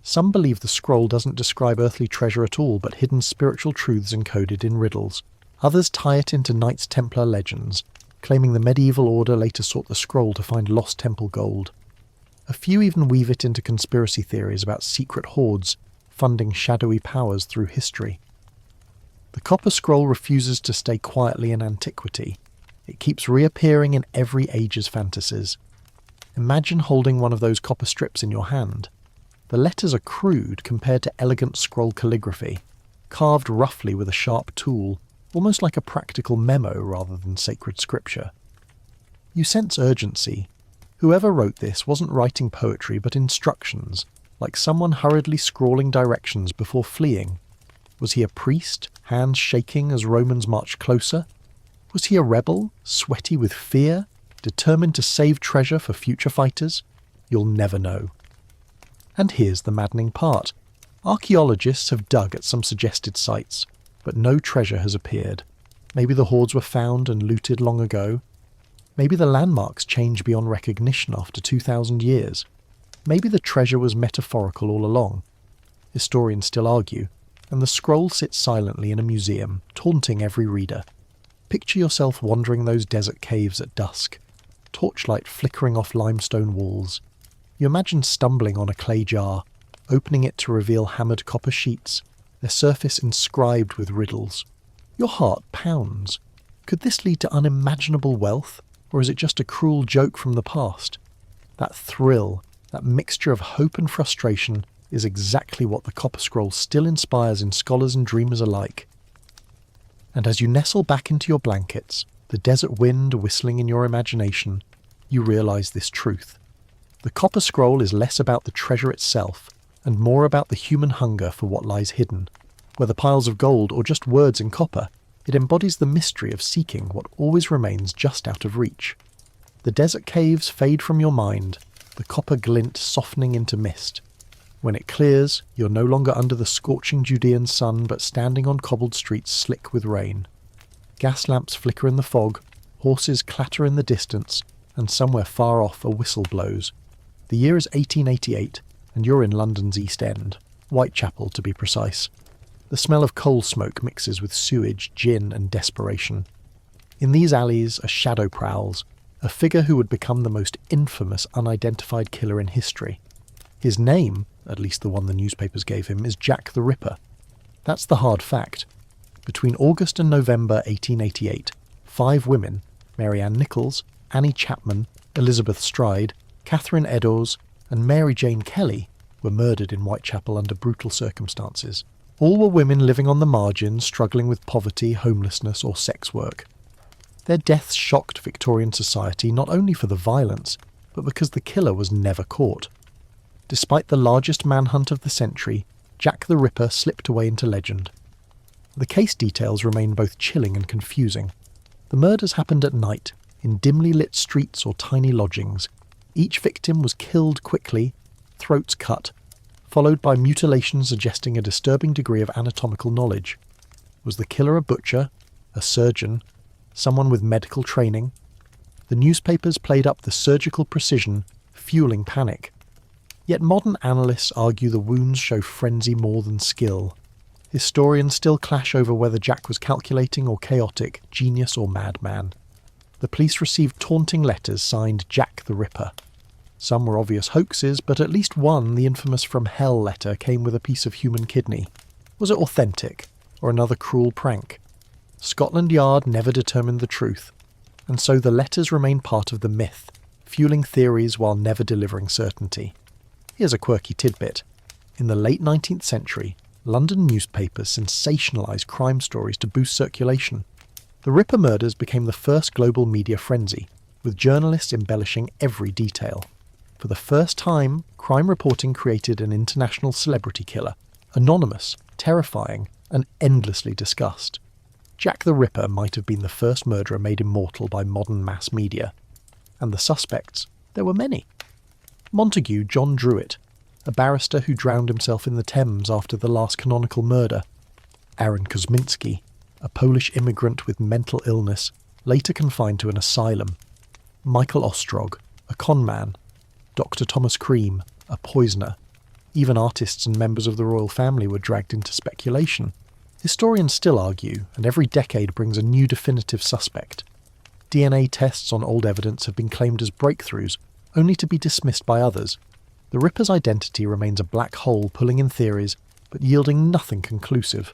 Some believe the scroll doesn't describe earthly treasure at all, but hidden spiritual truths encoded in riddles. Others tie it into Knights Templar legends, claiming the medieval order later sought the scroll to find lost temple gold. A few even weave it into conspiracy theories about secret hordes funding shadowy powers through history. The copper scroll refuses to stay quietly in antiquity. It keeps reappearing in every age's fantasies. Imagine holding one of those copper strips in your hand. The letters are crude compared to elegant scroll calligraphy, carved roughly with a sharp tool, almost like a practical memo rather than sacred scripture. You sense urgency. Whoever wrote this wasn't writing poetry but instructions, like someone hurriedly scrawling directions before fleeing. Was he a priest, hands shaking as Romans marched closer? Was he a rebel, sweaty with fear, determined to save treasure for future fighters? You'll never know. And here's the maddening part. Archaeologists have dug at some suggested sites, but no treasure has appeared. Maybe the hoards were found and looted long ago. Maybe the landmarks changed beyond recognition after 2,000 years. Maybe the treasure was metaphorical all along. Historians still argue, and the scroll sits silently in a museum, taunting every reader. Picture yourself wandering those desert caves at dusk, torchlight flickering off limestone walls. You imagine stumbling on a clay jar, opening it to reveal hammered copper sheets, their surface inscribed with riddles. Your heart pounds. Could this lead to unimaginable wealth, or is it just a cruel joke from the past? That thrill, that mixture of hope and frustration, is exactly what the Copper Scroll still inspires in scholars and dreamers alike. And as you nestle back into your blankets, the desert wind whistling in your imagination, you realise this truth. The Copper Scroll is less about the treasure itself, and more about the human hunger for what lies hidden. Whether piles of gold or just words in copper, it embodies the mystery of seeking what always remains just out of reach. The desert caves fade from your mind, the copper glint softening into mist. When it clears, you're no longer under the scorching Judean sun but standing on cobbled streets slick with rain. Gas lamps flicker in the fog, horses clatter in the distance, and somewhere far off a whistle blows. The year is 1888, and you're in London's East End, Whitechapel to be precise. The smell of coal smoke mixes with sewage, gin and desperation. In these alleys, a shadow prowls, a figure who would become the most infamous unidentified killer in history. His name, at least the one the newspapers gave him, is Jack the Ripper. That's the hard fact. Between August and November 1888, 5 women, Mary Ann Nichols, Annie Chapman, Elizabeth Stride, Catherine Eddowes, and Mary Jane Kelly, were murdered in Whitechapel under brutal circumstances. All were women living on the margins, struggling with poverty, homelessness, or sex work. Their deaths shocked Victorian society not only for the violence, but because the killer was never caught. Despite the largest manhunt of the century, Jack the Ripper slipped away into legend. The case details remain both chilling and confusing. The murders happened at night, in dimly lit streets or tiny lodgings. Each victim was killed quickly, throats cut, followed by mutilations suggesting a disturbing degree of anatomical knowledge. Was the killer a butcher, a surgeon, someone with medical training? The newspapers played up the surgical precision, fueling panic. Yet modern analysts argue the wounds show frenzy more than skill. Historians still clash over whether Jack was calculating or chaotic, genius or madman. The police received taunting letters signed Jack the Ripper. Some were obvious hoaxes, but at least one, the infamous From Hell letter, came with a piece of human kidney. Was it authentic, or another cruel prank? Scotland Yard never determined the truth, and so the letters remain part of the myth, fueling theories while never delivering certainty. Here's a quirky tidbit. In the late 19th century, London newspapers sensationalised crime stories to boost circulation. The Ripper murders became the first global media frenzy, with journalists embellishing every detail. For the first time, crime reporting created an international celebrity killer, anonymous, terrifying, and endlessly discussed. Jack the Ripper might have been the first murderer made immortal by modern mass media. And the suspects, there were many. Montague John Druitt, a barrister who drowned himself in the Thames after the last canonical murder. Aaron Kosminski, a Polish immigrant with mental illness, later confined to an asylum. Michael Ostrog, a conman. Dr. Thomas Cream, a poisoner. Even artists and members of the royal family were dragged into speculation. Historians still argue, and every decade brings a new definitive suspect. DNA tests on old evidence have been claimed as breakthroughs, only to be dismissed by others. The Ripper's identity remains a black hole pulling in theories, but yielding nothing conclusive.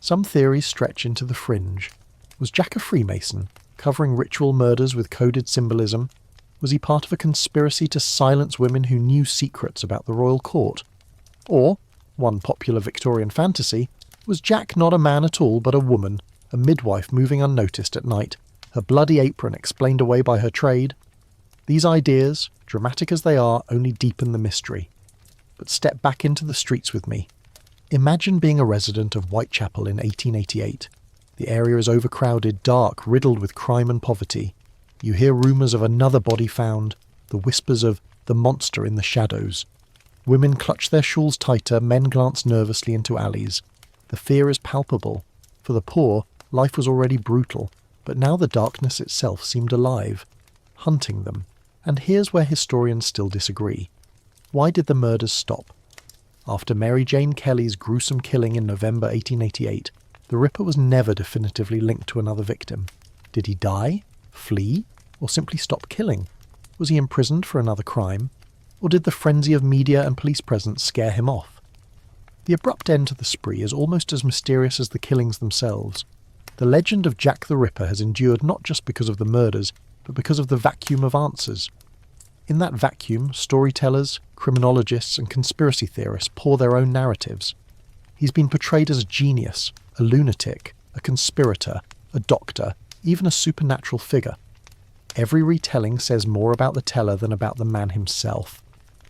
Some theories stretch into the fringe. Was Jack a Freemason, covering ritual murders with coded symbolism? Was he part of a conspiracy to silence women who knew secrets about the royal court? Or, one popular Victorian fantasy, was Jack not a man at all but a woman, a midwife moving unnoticed at night, her bloody apron explained away by her trade? These ideas, dramatic as they are, only deepen the mystery. But step back into the streets with me. Imagine being a resident of Whitechapel in 1888. The area is overcrowded, dark, riddled with crime and poverty. You hear rumours of another body found, the whispers of the monster in the shadows. Women clutch their shawls tighter, men glance nervously into alleys. The fear is palpable. For the poor, life was already brutal, but now the darkness itself seemed alive, hunting them. And here's where historians still disagree. Why did the murders stop? After Mary Jane Kelly's gruesome killing in November 1888, the Ripper was never definitively linked to another victim. Did he die? Flee? Or simply stop killing? Was he imprisoned for another crime? Or did the frenzy of media and police presence scare him off? The abrupt end to the spree is almost as mysterious as the killings themselves. The legend of Jack the Ripper has endured not just because of the murders, but because of the vacuum of answers. In that vacuum, storytellers, criminologists and conspiracy theorists pour their own narratives. He's been portrayed as a genius, a lunatic, a conspirator, a doctor, even a supernatural figure. Every retelling says more about the teller than about the man himself.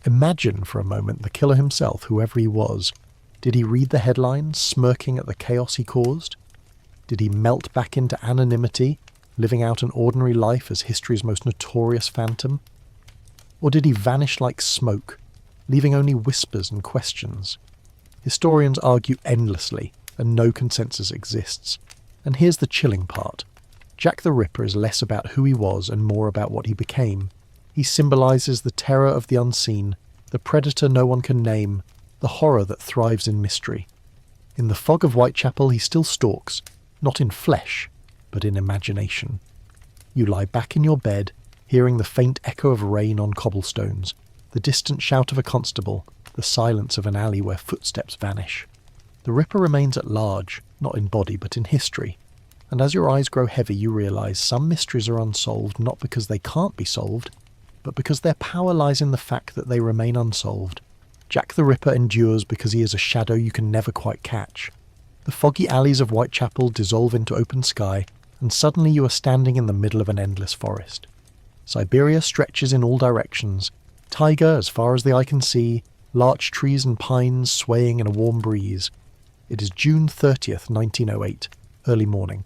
Imagine for a moment the killer himself, whoever he was. Did he read the headlines, smirking at the chaos he caused? Did he melt back into anonymity, living out an ordinary life as history's most notorious phantom? Or did he vanish like smoke, leaving only whispers and questions? Historians argue endlessly, and no consensus exists. And here's the chilling part. Jack the Ripper is less about who he was and more about what he became. He symbolises the terror of the unseen, the predator no one can name, the horror that thrives in mystery. In the fog of Whitechapel he still stalks, not in flesh, but in imagination. You lie back in your bed, hearing the faint echo of rain on cobblestones, the distant shout of a constable, the silence of an alley where footsteps vanish. The Ripper remains at large, not in body but in history. And as your eyes grow heavy you realise some mysteries are unsolved not because they can't be solved, but because their power lies in the fact that they remain unsolved. Jack the Ripper endures because he is a shadow you can never quite catch. The foggy alleys of Whitechapel dissolve into open sky, and suddenly you are standing in the middle of an endless forest. Siberia stretches in all directions, taiga as far as the eye can see, larch trees and pines swaying in a warm breeze. It is June 30th, 1908, early morning.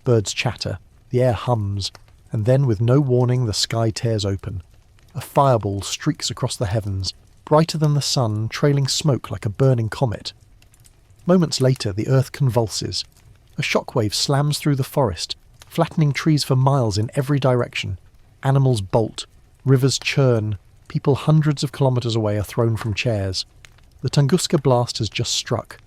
Birds chatter, the air hums, and then with no warning the sky tears open. A fireball streaks across the heavens, brighter than the sun, trailing smoke like a burning comet. Moments later the earth convulses. A shockwave slams through the forest, flattening trees for miles in every direction. Animals bolt, rivers churn, people hundreds of kilometres away are thrown from chairs. The Tunguska blast has just struck,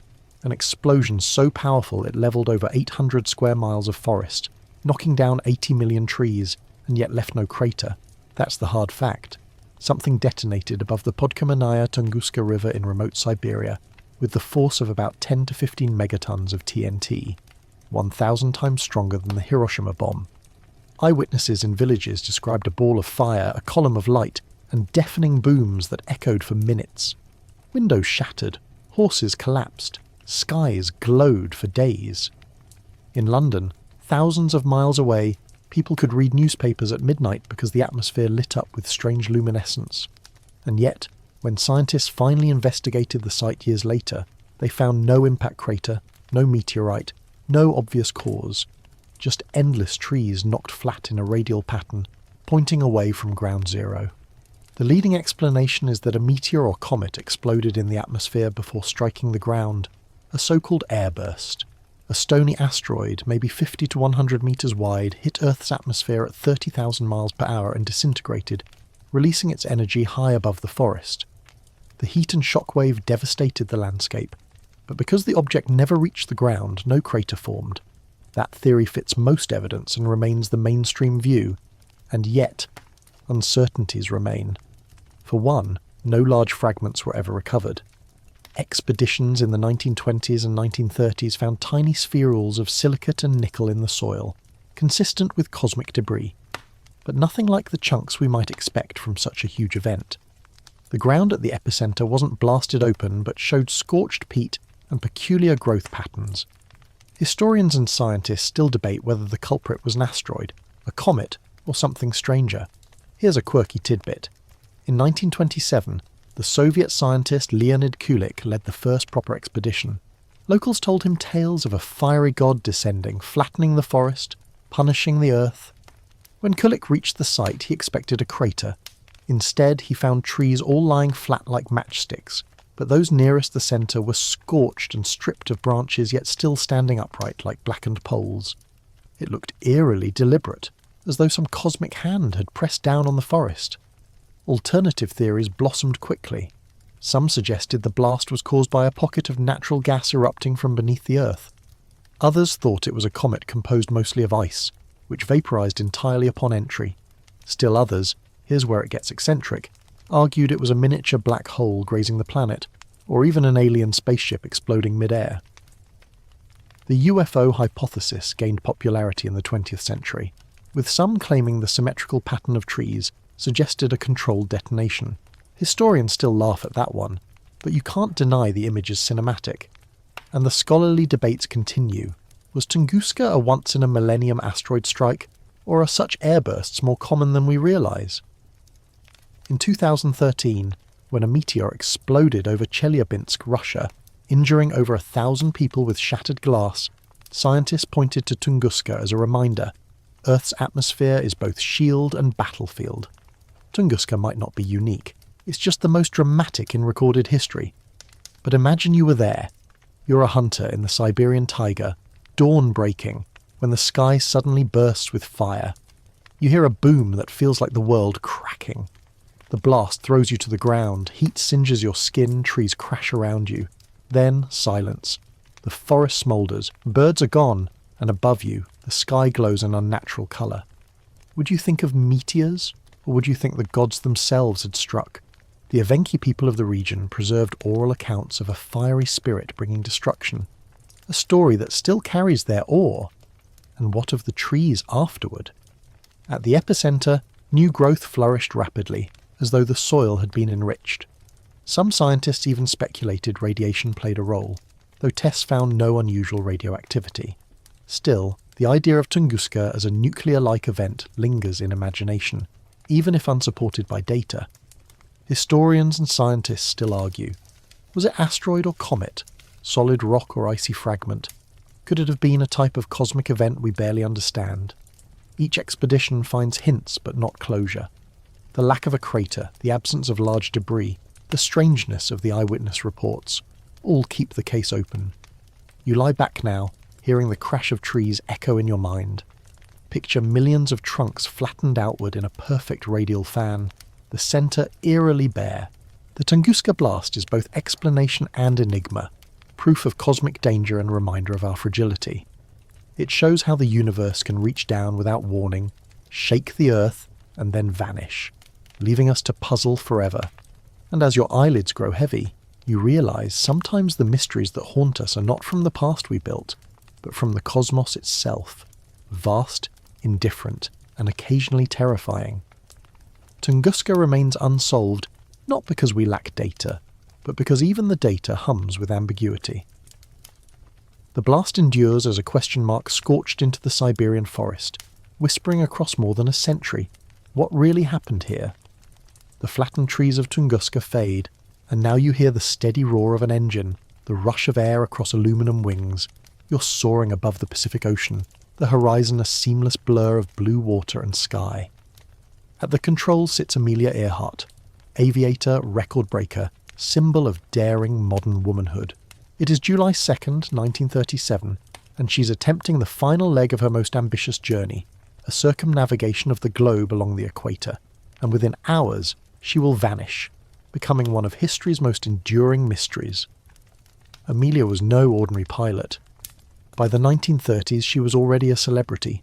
an explosion so powerful it levelled over 800 square miles of forest, knocking down 80 million trees, and yet left no crater. That's the hard fact. Something detonated above the Podkamanaya Tunguska River in remote Siberia, with the force of about 10 to 15 megatons of TNT, 1,000 times stronger than the Hiroshima bomb. Eyewitnesses in villages described a ball of fire, a column of light, and deafening booms that echoed for minutes. Windows shattered, horses collapsed, skies glowed for days. In London, thousands of miles away, people could read newspapers at midnight because the atmosphere lit up with strange luminescence. And yet, when scientists finally investigated the site years later, they found no impact crater, no meteorite, no obvious cause, just endless trees knocked flat in a radial pattern, pointing away from ground zero. The leading explanation is that a meteor or comet exploded in the atmosphere before striking the ground, a so-called airburst. A stony asteroid, maybe 50 to 100 metres wide, hit Earth's atmosphere at 30,000 miles per hour and disintegrated, releasing its energy high above the forest. The heat and shockwave devastated the landscape, but because the object never reached the ground, no crater formed. That theory fits most evidence and remains the mainstream view, and yet, uncertainties remain. For one, no large fragments were ever recovered. Expeditions in the 1920s and 1930s found tiny spherules of silicate and nickel in the soil, consistent with cosmic debris, but nothing like the chunks we might expect from such a huge event. The ground at the epicenter wasn't blasted open, but showed scorched peat and peculiar growth patterns. Historians and scientists still debate whether the culprit was an asteroid, a comet, or something stranger. Here's a quirky tidbit. In 1927, the Soviet scientist Leonid Kulik led the first proper expedition. Locals told him tales of a fiery god descending, flattening the forest, punishing the earth. When Kulik reached the site, he expected a crater. Instead, he found trees all lying flat like matchsticks, but those nearest the centre were scorched and stripped of branches yet still standing upright like blackened poles. It looked eerily deliberate, as though some cosmic hand had pressed down on the forest. Alternative theories blossomed quickly. Some suggested the blast was caused by a pocket of natural gas erupting from beneath the Earth. Others thought it was a comet composed mostly of ice, which vaporized entirely upon entry, Still others, here's where it gets eccentric, argued it was a miniature black hole grazing the planet, or even an alien spaceship exploding mid-air. The UFO hypothesis gained popularity in the 20th century, with some claiming the symmetrical pattern of trees suggested a controlled detonation. Historians still laugh at that one, but you can't deny the image is cinematic. And the scholarly debates continue. Was Tunguska a once-in-a-millennium asteroid strike, or are such airbursts more common than we realise? In 2013, when a meteor exploded over Chelyabinsk, Russia, injuring over 1,000 people with shattered glass, scientists pointed to Tunguska as a reminder Earth's atmosphere is both shield and battlefield. Tunguska might not be unique, it's just the most dramatic in recorded history. But imagine you were there. You're a hunter in the Siberian taiga, dawn breaking, when the sky suddenly bursts with fire. You hear a boom that feels like the world cracking. The blast throws you to the ground, heat singes your skin, trees crash around you. Then silence. The forest smoulders, birds are gone, and above you, the sky glows an unnatural colour. Would you think of meteors, or would you think the gods themselves had struck? The Evenki people of the region preserved oral accounts of a fiery spirit bringing destruction, a story that still carries their awe. And what of the trees afterward? At the epicentre, new growth flourished rapidly, as though the soil had been enriched. Some scientists even speculated radiation played a role, though tests found no unusual radioactivity. Still, the idea of Tunguska as a nuclear-like event lingers in imagination, even if unsupported by data. Historians and scientists still argue. Was it asteroid or comet? Solid rock or icy fragment? Could it have been a type of cosmic event we barely understand? Each expedition finds hints but not closure. The lack of a crater, the absence of large debris, the strangeness of the eyewitness reports, all keep the case open. You lie back now, hearing the crash of trees echo in your mind. Picture millions of trunks flattened outward in a perfect radial fan, the centre eerily bare. The Tunguska blast is both explanation and enigma, proof of cosmic danger and reminder of our fragility. It shows how the universe can reach down without warning, shake the earth, and then vanish, leaving us to puzzle forever. And as your eyelids grow heavy, you realise sometimes the mysteries that haunt us are not from the past we built, but from the cosmos itself, vast, indifferent, and occasionally terrifying. Tunguska remains unsolved, not because we lack data, but because even the data hums with ambiguity. The blast endures as a question mark scorched into the Siberian forest, whispering across more than a century. What really happened here? The flattened trees of Tunguska fade, and now you hear the steady roar of an engine, the rush of air across aluminum wings. You're soaring above the Pacific Ocean, the horizon a seamless blur of blue water and sky. At the controls sits Amelia Earhart, aviator, record breaker, symbol of daring modern womanhood. It is July 2nd, 1937, and she's attempting the final leg of her most ambitious journey, a circumnavigation of the globe along the equator, and within hours she will vanish, becoming one of history's most enduring mysteries. Amelia was no ordinary pilot. By the 1930s she was already a celebrity,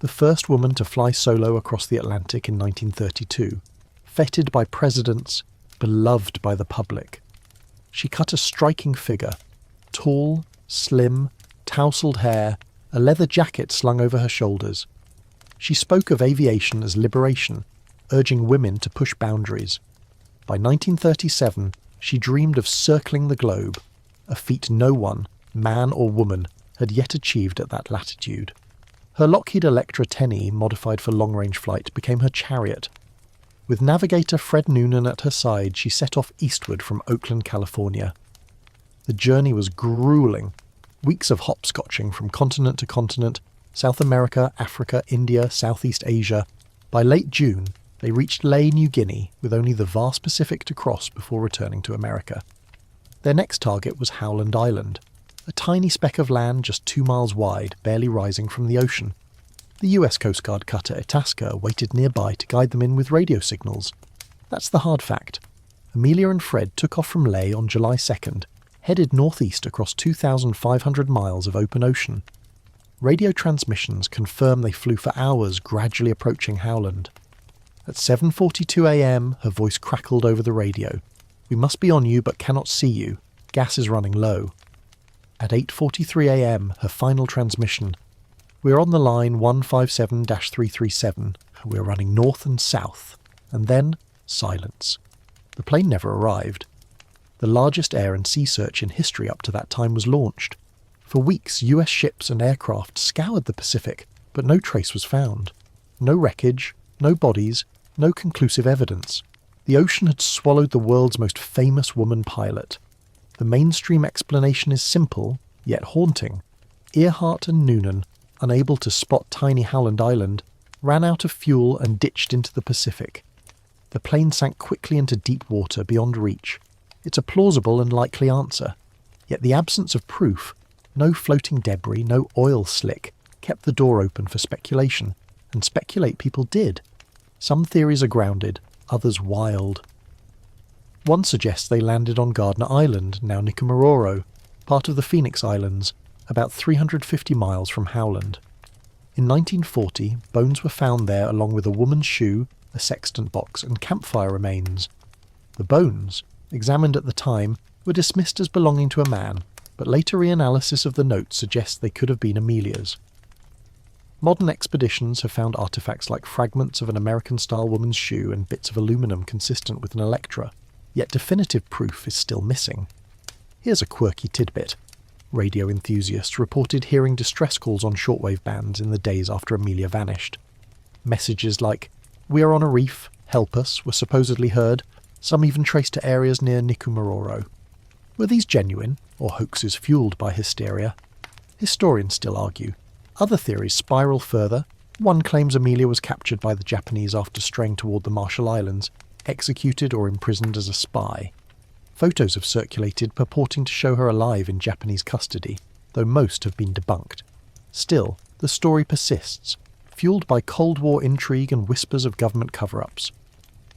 the first woman to fly solo across the Atlantic in 1932, feted by presidents, beloved by the public. She cut a striking figure, tall, slim, tousled hair, a leather jacket slung over her shoulders. She spoke of aviation as liberation, urging women to push boundaries. By 1937, she dreamed of circling the globe, a feat no one, man or woman, had yet achieved at that latitude. Her Lockheed Electra 10E, modified for long-range flight, became her chariot. With navigator Fred Noonan at her side, she set off eastward from Oakland, California. The journey was grueling. Weeks of hopscotching from continent to continent, South America, Africa, India, Southeast Asia. By late June, they reached Lae, New Guinea, with only the vast Pacific to cross before returning to America. Their next target was Howland Island, a tiny speck of land just 2 miles wide, barely rising from the ocean. The US Coast Guard cutter Itasca waited nearby to guide them in with radio signals. That's the hard fact. Amelia and Fred took off from Lae on July 2nd, headed northeast across 2,500 miles of open ocean. Radio transmissions confirm they flew for hours, gradually approaching Howland. At 7:42 a.m, her voice crackled over the radio. "We must be on you but cannot see you. Gas is running low." At 8:43 a.m, her final transmission. "We're on the line 157-337. We're running north and south." And then, silence. The plane never arrived. The largest air and sea search in history up to that time was launched. For weeks, US ships and aircraft scoured the Pacific, but no trace was found. No wreckage, no bodies, no conclusive evidence. The ocean had swallowed the world's most famous woman pilot. The mainstream explanation is simple, yet haunting. Earhart and Noonan, unable to spot tiny Howland Island, ran out of fuel and ditched into the Pacific. The plane sank quickly into deep water beyond reach. It's a plausible and likely answer. Yet the absence of proof, no floating debris, no oil slick, kept the door open for speculation. And speculate people did. Some theories are grounded, others wild. One suggests they landed on Gardner Island, now Nikumaroro, part of the Phoenix Islands, about 350 miles from Howland. In 1940, bones were found there along with a woman's shoe, a sextant box, and campfire remains. The bones, examined at the time, were dismissed as belonging to a man, but later reanalysis of the notes suggests they could have been Amelia's. Modern expeditions have found artefacts like fragments of an American-style woman's shoe and bits of aluminum consistent with an Electra, yet definitive proof is still missing. Here's a quirky tidbit. Radio enthusiasts reported hearing distress calls on shortwave bands in the days after Amelia vanished. Messages like, "We are on a reef, help us," were supposedly heard, some even traced to areas near Nikumaroro. Were these genuine, or hoaxes fueled by hysteria? Historians still argue. Other theories spiral further. One claims Amelia was captured by the Japanese after straying toward the Marshall Islands, executed or imprisoned as a spy. Photos have circulated purporting to show her alive in Japanese custody, though most have been debunked. Still, the story persists, fueled by Cold War intrigue and whispers of government cover-ups.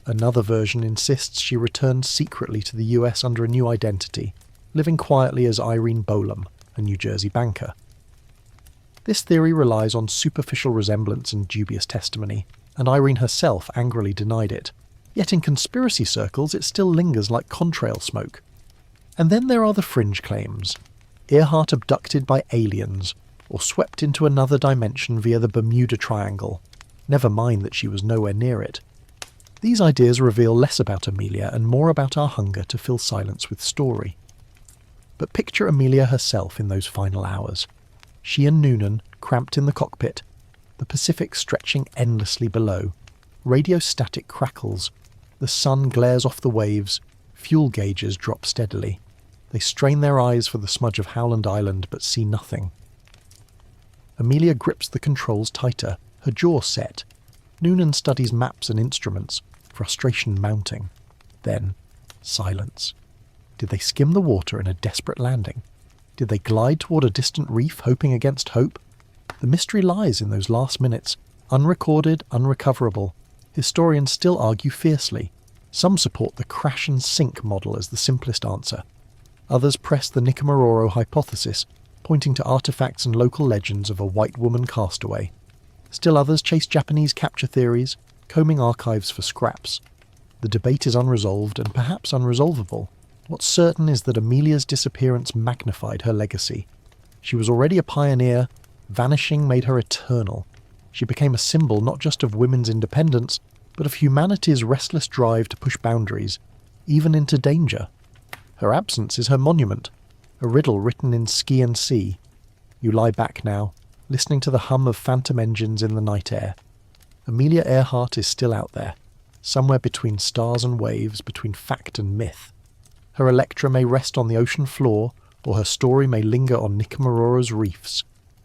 Another version insists she returned secretly to the US under a new identity, living quietly as Irene Bolam, a New Jersey banker. This theory relies on superficial resemblance and dubious testimony, and Irene herself angrily denied it. Yet in conspiracy circles it still lingers like contrail smoke. And then there are the fringe claims. Earhart abducted by aliens, or swept into another dimension via the Bermuda Triangle. Never mind that she was nowhere near it. These ideas reveal less about Amelia and more about our hunger to fill silence with story. But picture Amelia herself in those final hours. She and Noonan, cramped in the cockpit, the Pacific stretching endlessly below. Radio static crackles. The sun glares off the waves. Fuel gauges drop steadily. They strain their eyes for the smudge of Howland Island but see nothing. Amelia grips the controls tighter, her jaw set. Noonan studies maps and instruments, frustration mounting. Then, silence. Did they skim the water in a desperate landing? Did they glide toward a distant reef, hoping against hope? The mystery lies in those last minutes, unrecorded, unrecoverable. Historians still argue fiercely. Some support the crash and sink model as the simplest answer. Others press the Nikumaroro hypothesis, pointing to artifacts and local legends of a white woman castaway. Still others chase Japanese capture theories, combing archives for scraps. The debate is unresolved and perhaps unresolvable. What's certain is that Amelia's disappearance magnified her legacy. She was already a pioneer. Vanishing made her eternal. She became a symbol not just of women's independence, but of humanity's restless drive to push boundaries, even into danger. Her absence is her monument, a riddle written in ski and sea. You lie back now, listening to the hum of phantom engines in the night air. Amelia Earhart is still out there, somewhere between stars and waves, between fact and myth. Her Electra may rest on the ocean floor, or her story may linger on Nikumaroro's reefs,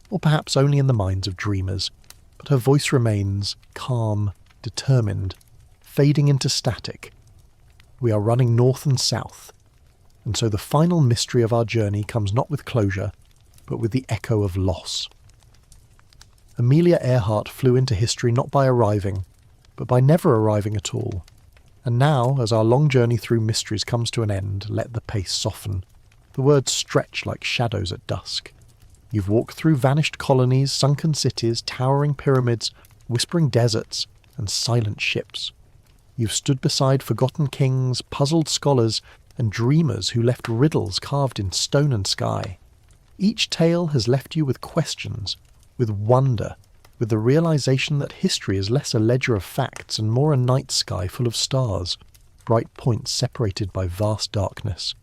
or perhaps only in the minds of dreamers. But her voice remains calm, determined, fading into static. We are running north and south, and so the final mystery of our journey comes not with closure, but with the echo of loss. Amelia Earhart flew into history not by arriving, but by never arriving at all. And now, as our long journey through mysteries comes to an end, let the pace soften. The words stretch like shadows at dusk. You've walked through vanished colonies, sunken cities, towering pyramids, whispering deserts, and silent ships. You've stood beside forgotten kings, puzzled scholars, and dreamers who left riddles carved in stone and sky. Each tale has left you with questions, with wonder, with the realization that history is less a ledger of facts and more a night sky full of stars, bright points separated by vast darkness.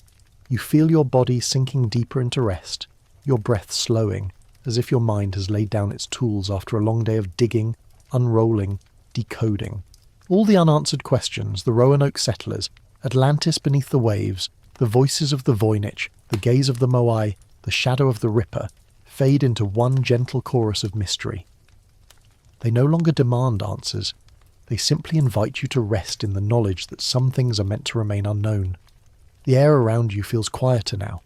You feel your body sinking deeper into rest, your breath slowing, as if your mind has laid down its tools after a long day of digging, unrolling, decoding. All the unanswered questions, the Roanoke settlers, Atlantis beneath the waves, the voices of the Voynich, the gaze of the Moai, the shadow of the Ripper, fade into one gentle chorus of mystery. They no longer demand answers. They simply invite you to rest in the knowledge that some things are meant to remain unknown. The air around you feels quieter now,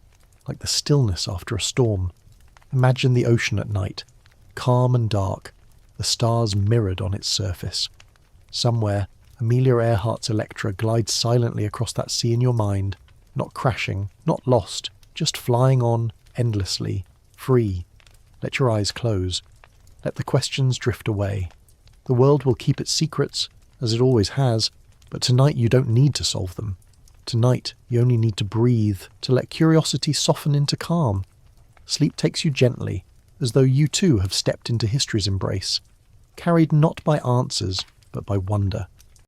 like the stillness after a storm. Imagine the ocean at night, calm and dark, the stars mirrored on its surface. Somewhere, Amelia Earhart's Electra glides silently across that sea in your mind, not crashing, not lost, just flying on, endlessly, free. Let your eyes close. Let the questions drift away. The world will keep its secrets, as it always has, but tonight you don't need to solve them. Tonight you only need to breathe, to let curiosity soften into calm. Sleep takes you gently, as though you too have stepped into history's embrace, carried not by answers, but by wonder.